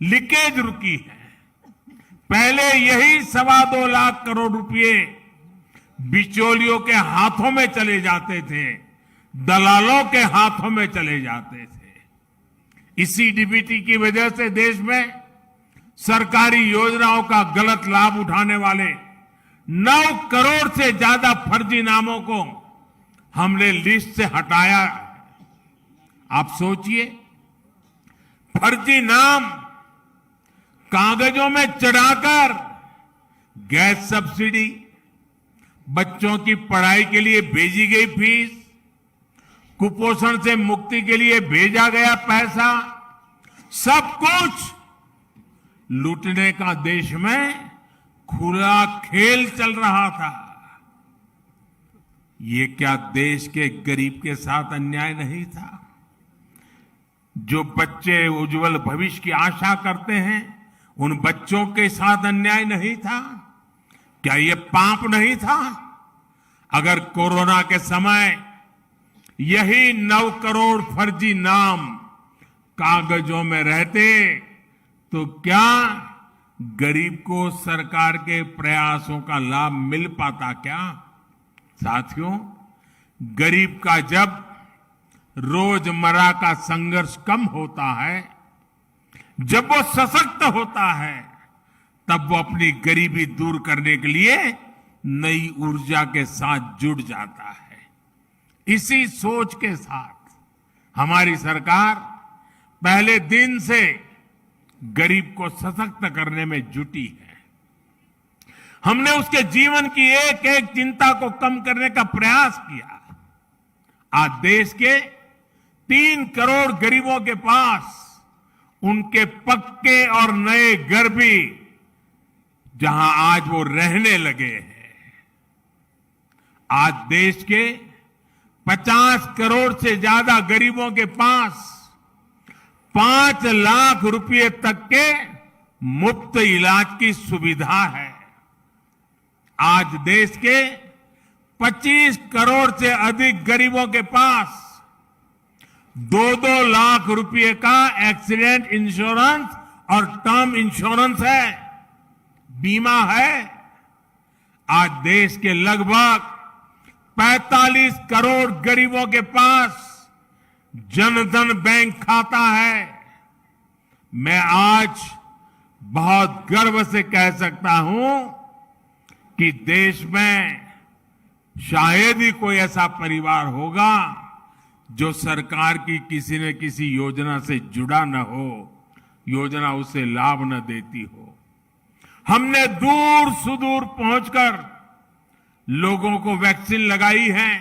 लीकेज रुकी है। पहले यही 2.25 लाख करोड़ रुपए बिचौलियों के हाथों में चले जाते थे, दलालों के हाथों में चले जाते थे। इसी डीबीटी की वजह से देश में सरकारी योजनाओं का गलत लाभ उठाने वाले 9 करोड़ से ज्यादा फर्जी नामों को हमने लिस्ट से हटाया। आप सोचिए, फर्जी नाम कागजों में चढ़ाकर गैस सब्सिडी, बच्चों की पढ़ाई के लिए भेजी गई फीस, कुपोषण से मुक्ति के लिए भेजा गया पैसा, सब कुछ लूटने का देश में खुला खेल चल रहा था। ये क्या देश के गरीब के साथ अन्याय नहीं था? जो बच्चे उज्जवल भविष्य की आशा करते हैं, उन बच्चों के साथ अन्याय नहीं था? क्या ये पाप नहीं था? अगर कोरोना के समय यही 9 करोड़ फर्जी नाम कागजों में रहते तो क्या गरीब को सरकार के प्रयासों का लाभ मिल पाता क्या? साथियों, गरीब का जब रोजमर्रा का संघर्ष कम होता है, जब वो सशक्त होता है, तब वो अपनी गरीबी दूर करने के लिए नई ऊर्जा के साथ जुड़ जाता है। इसी सोच के साथ हमारी सरकार पहले दिन से गरीब को सशक्त करने में जुटी है। हमने उसके जीवन की एक एक चिंता को कम करने का प्रयास किया। आज देश के 3 करोड़ गरीबों के पास उनके पक्के और नए घर भी, जहां आज वो रहने लगे हैं। आज देश के 50 करोड़ से ज्यादा गरीबों के पास 5 लाख रुपए तक के मुफ्त इलाज की सुविधा है। आज देश के 25 करोड़ से अधिक गरीबों के पास 2-2 लाख रुपए का एक्सीडेंट इंश्योरेंस और टर्म इंश्योरेंस है, बीमा है। आज देश के लगभग 45 करोड़ गरीबों के पास जनधन बैंक खाता है। मैं आज बहुत गर्व से कह सकता हूं कि देश में शायद ही कोई ऐसा परिवार होगा जो सरकार की किसी न किसी योजना से जुड़ा न हो, योजना उसे लाभ न देती हो। हमने दूर सुदूर पहुंचकर लोगों को वैक्सीन लगाई है।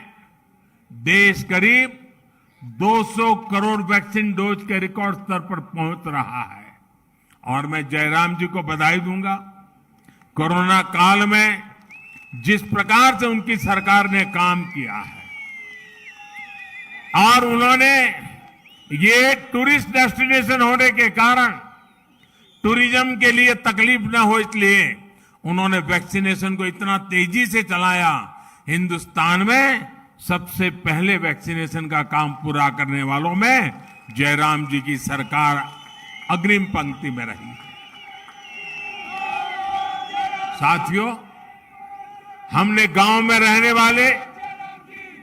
देश करीब 200 करोड़ वैक्सीन डोज के रिकॉर्ड स्तर पर पहुंच रहा है। और मैं जयराम जी को बधाई दूंगा। कोरोना काल में जिस प्रकार से उनकी सरकार ने काम किया है और उन्होंने ये टूरिस्ट डेस्टिनेशन होने के कारण टूरिज्म के लिए तकलीफ न हो, इसलिए उन्होंने वैक्सीनेशन को इतना तेजी से चलाया। हिंदुस्तान में सबसे पहले वैक्सीनेशन का काम पूरा करने वालों में जयराम जी की सरकार अग्रिम पंक्ति में रही है। साथियों, हमने गांव में रहने वाले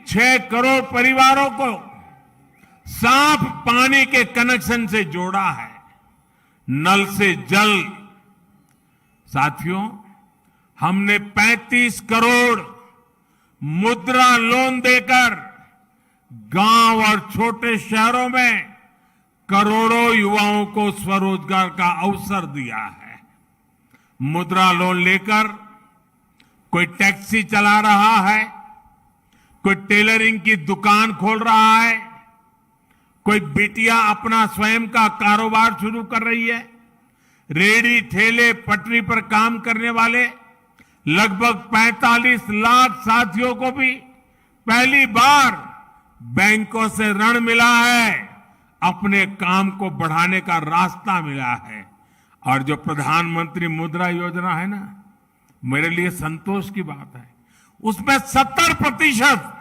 6 करोड़ परिवारों को साफ पानी के कनेक्शन से जोड़ा है, नल से जल। साथियों, हमने 35 करोड़ मुद्रा लोन देकर गांव और छोटे शहरों में करोड़ों युवाओं को स्वरोजगार का अवसर दिया है। मुद्रा लोन लेकर कोई टैक्सी चला रहा है, कोई टेलरिंग की दुकान खोल रहा है, कोई बिटिया अपना स्वयं का कारोबार शुरू कर रही है। रेडी ठेले पटरी पर काम करने वाले लगभग 45 लाख साथियों को भी पहली बार बैंकों से ऋण मिला है, अपने काम को बढ़ाने का रास्ता मिला है। और जो प्रधानमंत्री मुद्रा योजना है ना, मेरे लिए संतोष की बात है, उसमें 70%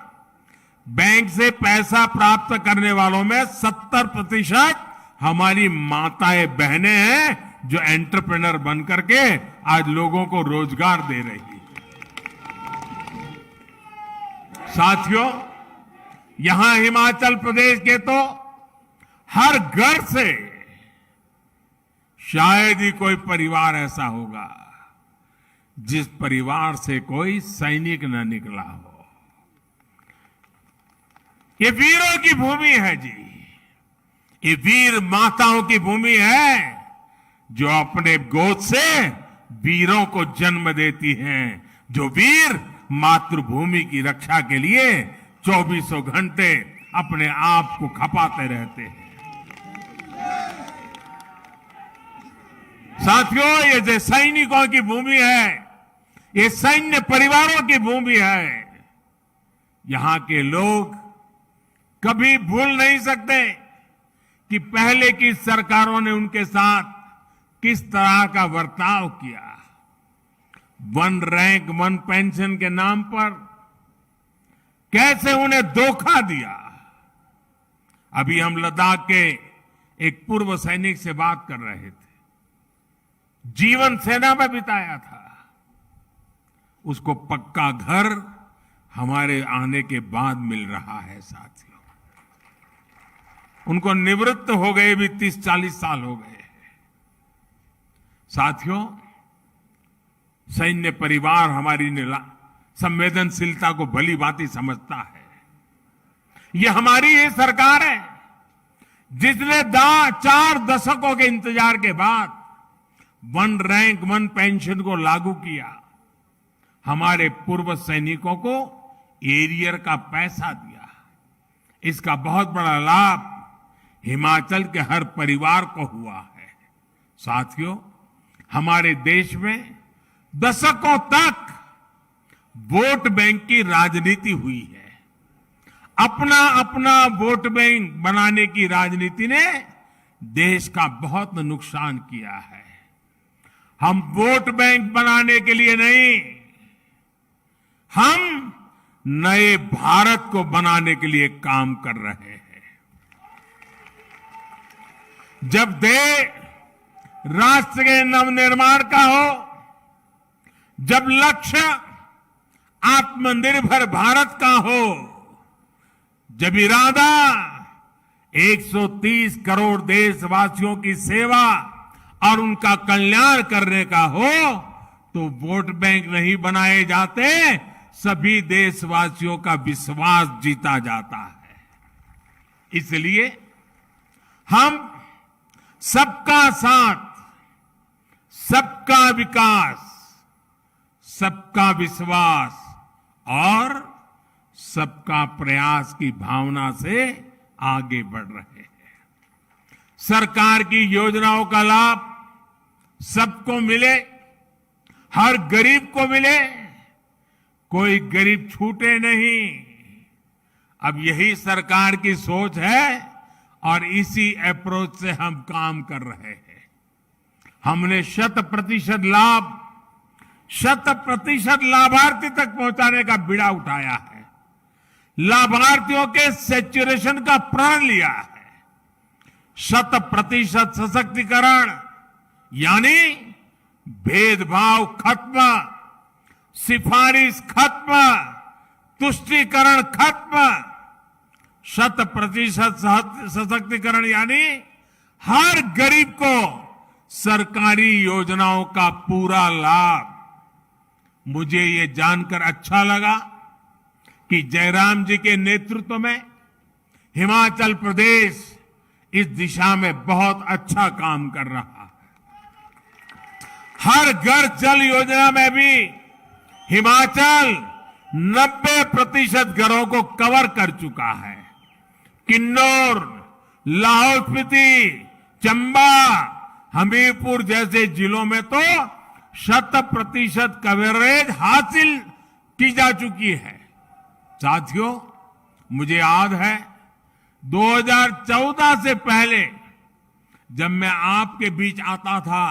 बैंक से पैसा प्राप्त करने वालों में 70% हमारी माताएं बहनें हैं, जो एंटरप्रेन्योर बन करके आज लोगों को रोजगार दे रही है। साथियों, यहां हिमाचल प्रदेश के तो हर घर से शायद ही कोई परिवार ऐसा होगा जिस परिवार से कोई सैनिक न निकला हो। ये वीरों की भूमि है जी, ये वीर माताओं की भूमि है जो अपने गोद से वीरों को जन्म देती हैं, जो वीर मातृभूमि की रक्षा के लिए 24 घंटे अपने आप को खपाते रहते हैं। साथियों, ये जो सैनिकों की भूमि है, ये सैन्य परिवारों की भूमि है। यहां के लोग कभी भूल नहीं सकते कि पहले की सरकारों ने उनके साथ किस तरह का बर्ताव किया। 1 रैंक 1 पेंशन के नाम पर कैसे उन्हें धोखा दिया। अभी हम लद्दाख के एक पूर्व सैनिक से बात कर रहे थे, जीवन सेना में बिताया था। उसको पक्का घर हमारे आने के बाद मिल रहा है। साथियों, उनको निवृत्त हो गए भी 30-40 साल हो गए। साथियों, सैन्य परिवार हमारी संवेदनशीलता को भली भांति समझता है। ये हमारी ही सरकार है जिसने 4 दशकों के इंतजार के बाद 1 रैंक 1 पेंशन को लागू किया। हमारे पूर्व सैनिकों को एरियर का पैसा दिया। इसका बहुत बड़ा लाभ हिमाचल के हर परिवार को हुआ है। साथियों, हमारे देश में दशकों तक वोट बैंक की राजनीति हुई है। अपना अपना वोट बैंक बनाने की राजनीति ने देश का बहुत नुकसान किया है। हम वोट बैंक बनाने के लिए नहीं, हम नए भारत को बनाने के लिए काम कर रहे हैं। जब देश राष्ट्र के नवनिर्माण का हो, जब लक्ष्य आत्मनिर्भर भारत का हो, जब इरादा 130 करोड़ देशवासियों की सेवा और उनका कल्याण करने का हो, तो वोट बैंक नहीं बनाए जाते, सभी देशवासियों का विश्वास जीता जाता है। इसलिए हम सबका साथ, सबका विकास, सबका विश्वास और सबका प्रयास की भावना से आगे बढ़ रहे हैं। सरकार की योजनाओं का लाभ सबको मिले, हर गरीब को मिले, कोई गरीब छूटे नहीं। अब यही सरकार की सोच है और इसी अप्रोच से हम काम कर रहे हैं। हमने 100% लाभ 100% लाभार्थी तक पहुंचाने का बीड़ा उठाया है। लाभार्थियों के सैचुरेशन का प्रण लिया है। 100% सशक्तिकरण यानी भेदभाव खत्म, सिफारिश खत्म, तुष्टीकरण खत्म, 100% सशक्तिकरण यानी हर गरीब को सरकारी योजनाओं का पूरा लाभ। मुझे ये जानकर अच्छा लगा कि जयराम जी के नेतृत्व में हिमाचल प्रदेश इस दिशा में बहुत अच्छा काम कर रहा है। हर घर जल योजना में भी हिमाचल 90% घरों को कवर कर चुका है। किन्नौर, लाहौल स्पीति, चंबा, हमीरपुर जैसे जिलों में तो 100% कवरेज हासिल की जा चुकी है। साथियों, मुझे याद है 2014 से पहले जब मैं आपके बीच आता था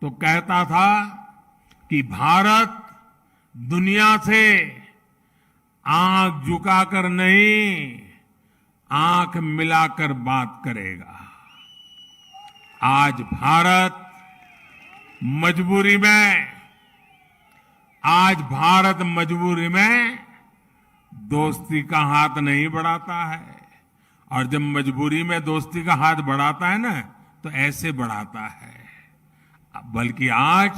तो कहता था कि भारत दुनिया से आंख झुकाकर नहीं, आंख मिलाकर बात करेगा। आज भारत मजबूरी में दोस्ती का हाथ नहीं बढ़ाता है, और जब मजबूरी में दोस्ती का हाथ बढ़ाता है ना तो ऐसे बढ़ाता है। बल्कि आज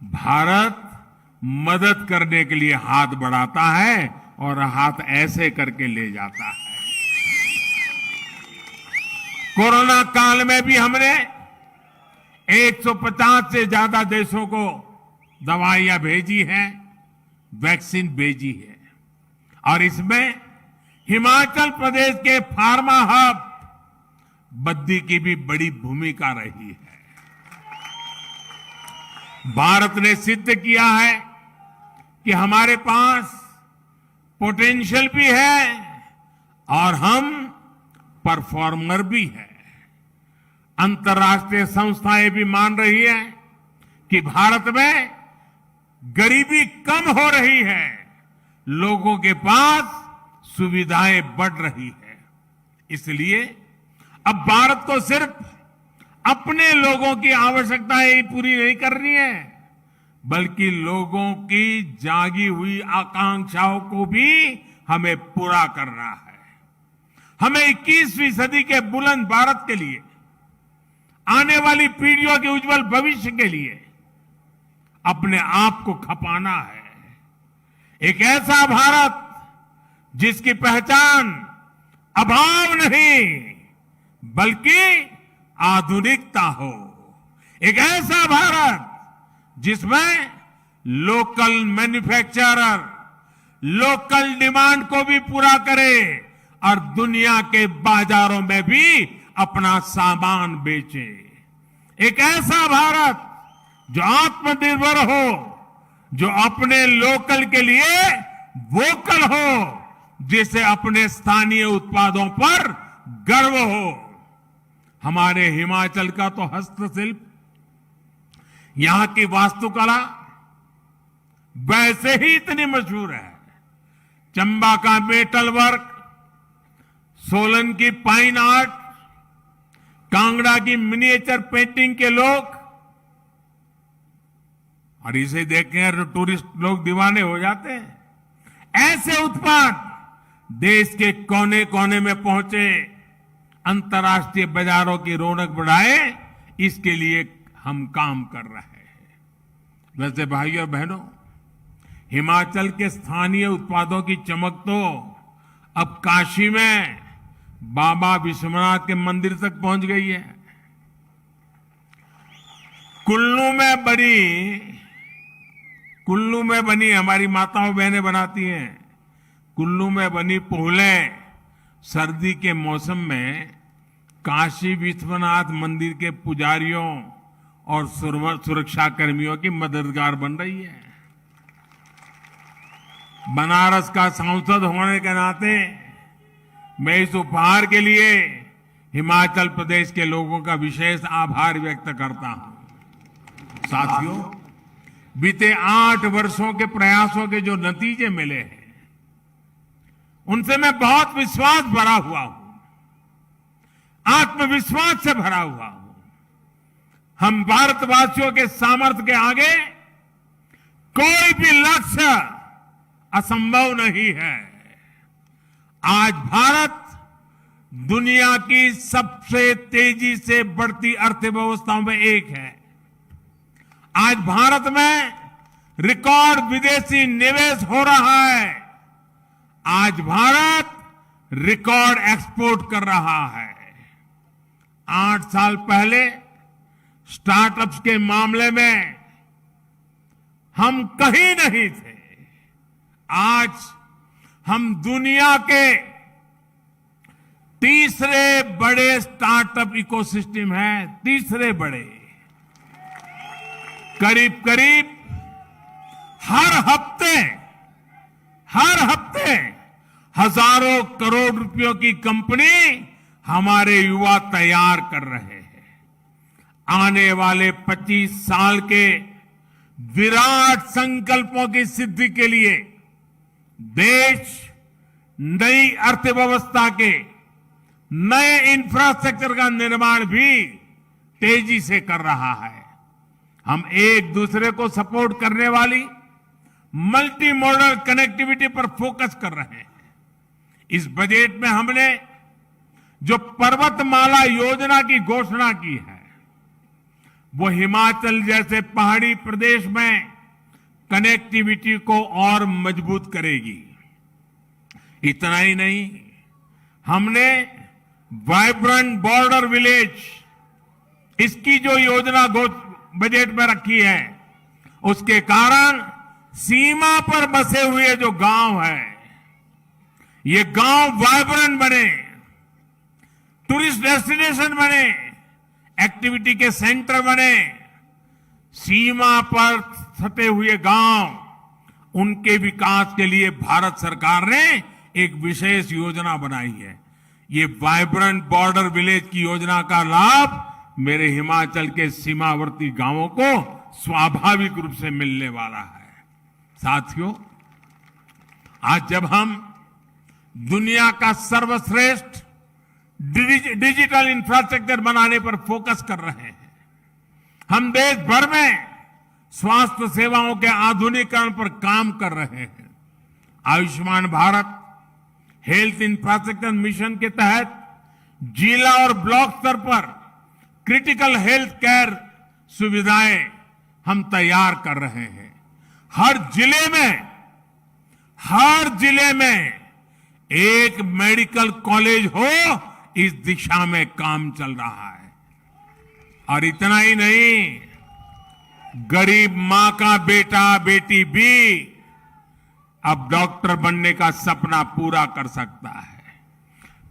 भारत मदद करने के लिए हाथ बढ़ाता है और हाथ ऐसे करके ले जाता है। कोरोना काल में भी हमने 150 से ज्यादा देशों को दवाइयां भेजी हैं, वैक्सीन भेजी है, और इसमें हिमाचल प्रदेश के फार्मा हब बद्दी की भी बड़ी भूमिका रही है। भारत ने सिद्ध किया है कि हमारे पास पोटेंशियल भी है और हम परफॉर्मर भी है। अंतर्राष्ट्रीय संस्थाएं भी मान रही है कि भारत में गरीबी कम हो रही है, लोगों के पास सुविधाएं बढ़ रही है। इसलिए अब भारत को सिर्फ अपने लोगों की आवश्यकताएं ही पूरी नहीं करनी है, बल्कि लोगों की जागी हुई आकांक्षाओं को भी हमें पूरा करना है। हमें 21वीं सदी के बुलंद भारत के लिए, आने वाली पीढ़ियों के उज्जवल भविष्य के लिए अपने आप को खपाना है। एक ऐसा भारत जिसकी पहचान अभाव नहीं बल्कि आधुनिकता हो। एक ऐसा भारत जिसमें लोकल मैन्युफैक्चरर लोकल डिमांड को भी पूरा करे और दुनिया के बाजारों में भी अपना सामान बेचे। एक ऐसा भारत जो आत्मनिर्भर हो, जो अपने लोकल के लिए वोकल हो, जिसे अपने स्थानीय उत्पादों पर गर्व हो। हमारे हिमाचल का तो हस्तशिल्प, यहां की वास्तुकला वैसे ही इतनी मशहूर है। चंबा का मेटल वर्क, सोलन की पाइन आर्ट, कांगड़ा की मिनिएचर पेंटिंग के लोग, और इसे देखकर तो टूरिस्ट लोग दीवाने हो जाते हैं। ऐसे उत्पाद देश के कोने कोने में पहुंचे, अंतर्राष्ट्रीय बाजारों की रौनक बढ़ाए, इसके लिए हम काम कर रहे हैं। वैसे भाइयों और बहनों, हिमाचल के स्थानीय उत्पादों की चमक तो अब काशी में बाबा विश्वनाथ के मंदिर तक पहुंच गई है। कुल्लू में बनी हमारी माताओं बहनें बनाती हैं। कुल्लू में बनी पोहलें सर्दी के मौसम में काशी विश्वनाथ मंदिर के पुजारियों और सुरक्षा कर्मियों की मददगार बन रही है। बनारस का सांसद होने के नाते मैं इस उपहार के लिए हिमाचल प्रदेश के लोगों का विशेष आभार व्यक्त करता हूं। साथियों, बीते 8 वर्षों के प्रयासों के जो नतीजे मिले हैं, उनसे मैं बहुत विश्वास भरा हुआ हूं, आत्मविश्वास से भरा हुआ हूं। हम भारतवासियों के सामर्थ्य के आगे कोई भी लक्ष्य असंभव नहीं है। आज भारत दुनिया की सबसे तेजी से बढ़ती अर्थव्यवस्थाओं में एक है। आज भारत में रिकॉर्ड विदेशी निवेश हो रहा है। आज भारत रिकॉर्ड एक्सपोर्ट कर रहा है। 8 साल पहले स्टार्टअप्स के मामले में हम कहीं नहीं थे। आज हम दुनिया के तीसरे बड़े स्टार्टअप इकोसिस्टम हैं, तीसरे बड़े। करीब करीब हर हफ्ते हजारों करोड़ रुपयों की कंपनी हमारे युवा तैयार कर रहे हैं। आने वाले 25 साल के विराट संकल्पों की सिद्धि के लिए देश नई अर्थव्यवस्था के नए इंफ्रास्ट्रक्चर का निर्माण भी तेजी से कर रहा है। हम एक दूसरे को सपोर्ट करने वाली मल्टी मॉडल कनेक्टिविटी पर फोकस कर रहे हैं। इस बजट में हमने जो पर्वतमाला योजना की घोषणा की है, वो हिमाचल जैसे पहाड़ी प्रदेश में कनेक्टिविटी को और मजबूत करेगी। इतना ही नहीं, हमने वाइब्रेंट बॉर्डर विलेज, इसकी जो योजना बजट में रखी है, उसके कारण सीमा पर बसे हुए जो गांव हैं, ये गांव वाइब्रेंट बने, टूरिस्ट डेस्टिनेशन बने, एक्टिविटी के सेंटर बने। सीमा पर सटे हुए गांव, उनके विकास के लिए भारत सरकार ने एक विशेष योजना बनाई है। ये वाइब्रेंट बॉर्डर विलेज की योजना का लाभ मेरे हिमाचल के सीमावर्ती गांवों को स्वाभाविक रूप से मिलने वाला है। साथियों, आज जब हम दुनिया का सर्वश्रेष्ठ डिजिटल इंफ्रास्ट्रक्चर बनाने पर फोकस कर रहे हैं, हम देश भर में स्वास्थ्य सेवाओं के आधुनिकीकरण पर काम कर रहे हैं। Ayushman Bharat health infrastructure mission के तहत जिला और ब्लॉक स्तर पर क्रिटिकल हेल्थ केयर सुविधाएं हम तैयार कर रहे हैं। हर जिले में एक मेडिकल कॉलेज हो, इस दिशा में काम चल रहा है। और इतना ही नहीं, गरीब मां का बेटा बेटी भी अब डॉक्टर बनने का सपना पूरा कर सकता है।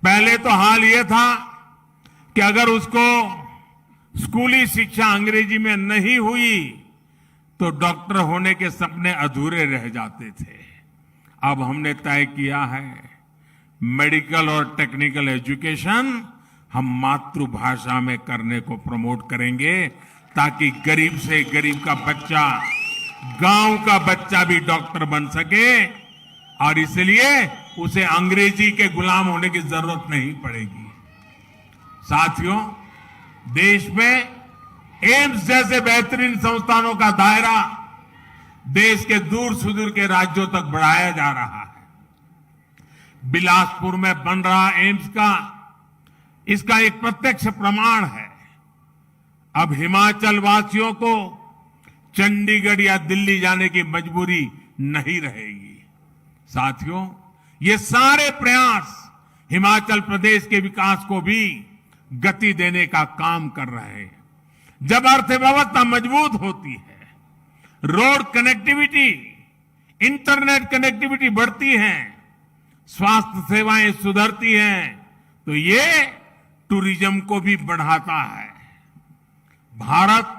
पहले तो हाल यह था कि अगर उसको स्कूली शिक्षा अंग्रेजी में नहीं हुई तो डॉक्टर होने के सपने अधूरे रह जाते थे। अब हमने तय किया है, मेडिकल और टेक्निकल एजुकेशन हम मातृभाषा में करने को प्रमोट करेंगे, ताकि गरीब से गरीब का बच्चा, गांव का बच्चा भी डॉक्टर बन सके। और इसलिए उसे अंग्रेजी के गुलाम होने की जरूरत नहीं पड़ेगी। साथियों, देश में एम्स जैसे बेहतरीन संस्थानों का दायरा देश के दूर सुदूर के राज्यों तक बढ़ाया जा रहा है। बिलासपुर में बन रहा एम्स इसका एक प्रत्यक्ष प्रमाण है। अब हिमाचल वासियों को चंडीगढ़ या दिल्ली जाने की मजबूरी नहीं रहेगी। साथियों, ये सारे प्रयास हिमाचल प्रदेश के विकास को भी गति देने का काम कर रहे हैं। जब अर्थव्यवस्था मजबूत होती है, रोड कनेक्टिविटी, इंटरनेट कनेक्टिविटी बढ़ती है, स्वास्थ्य सेवाएं सुधरती हैं, तो ये टूरिज्म को भी बढ़ाता है। भारत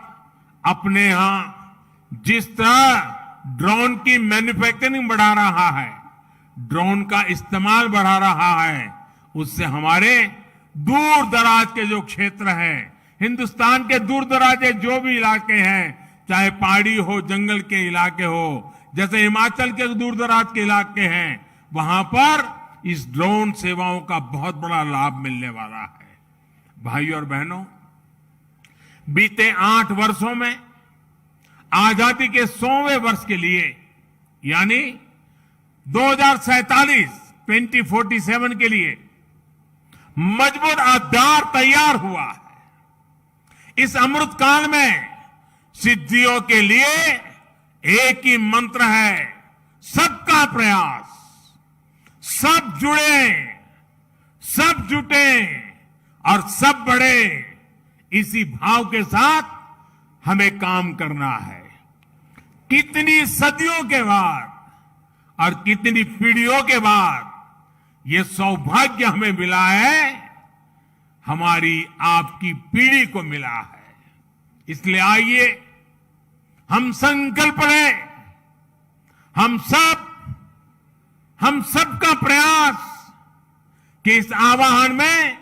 अपने यहां जिस तरह ड्रोन की मैन्युफैक्चरिंग बढ़ा रहा है, ड्रोन का इस्तेमाल बढ़ा रहा है, उससे हमारे दूर दराज के जो क्षेत्र हैं, हिंदुस्तान के दूर दराज के जो भी इलाके हैं, चाहे पहाड़ी हो, जंगल के इलाके हो, जैसे हिमाचल के दूर दराज के इलाके हैं, वहां पर इस ड्रोन सेवाओं का बहुत बड़ा लाभ मिलने वाला है। भाइयों और बहनों, बीते 8 वर्षों में आजादी के 100वें वर्ष के लिए यानी 2047 के लिए मजबूत आधार तैयार हुआ है। इस अमृत काल में सिद्धियों के लिए एक ही मंत्र है, सबका प्रयास। सब जुड़े, सब जुटे और सब बढ़े, इसी भाव के साथ हमें काम करना है। कितनी सदियों के बाद और कितनी पीढ़ियों के बाद ये सौभाग्य हमें मिला है, हमारी आपकी पीढ़ी को मिला है। इसलिए आइए हम संकल्प लें, हम सबका प्रयास कि इस आह्वान में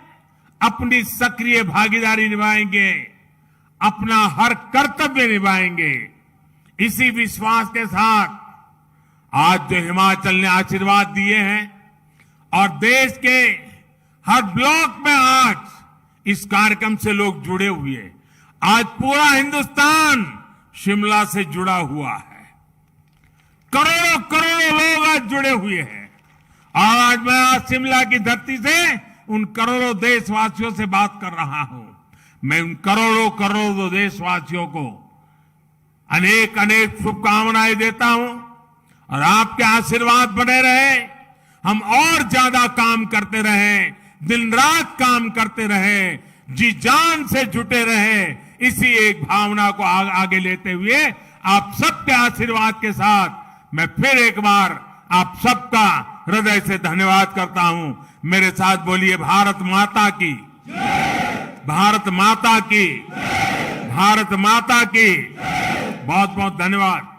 अपनी सक्रिय भागीदारी निभाएंगे, अपना हर कर्तव्य निभाएंगे। इसी विश्वास के साथ आज जो हिमाचल ने आशीर्वाद दिए हैं और देश के हर ब्लॉक में आज इस कार्यक्रम से लोग जुड़े हुए हैं। आज पूरा हिंदुस्तान शिमला से जुड़ा हुआ है। करोड़ों करोड़ों लोग आज जुड़े हुए हैं। आज मैं आज शिमला की धरती से उन करोड़ों देशवासियों से बात कर रहा हूं। मैं उन करोड़ों करोड़ों देशवासियों को अनेक अनेक शुभकामनाएं देता हूं और आपके आशीर्वाद बने रहे, हम और ज्यादा काम करते रहें, दिन रात काम करते रहें, जी जान से जुटे रहें। इसी एक भावना को आगे लेते हुए आप सबके आशीर्वाद के साथ मैं फिर एक बार आप सबका हृदय से धन्यवाद करता हूं। मेरे साथ बोलिए भारत माता की, भारत माता की, भारत माता की। बहुत बहुत धन्यवाद।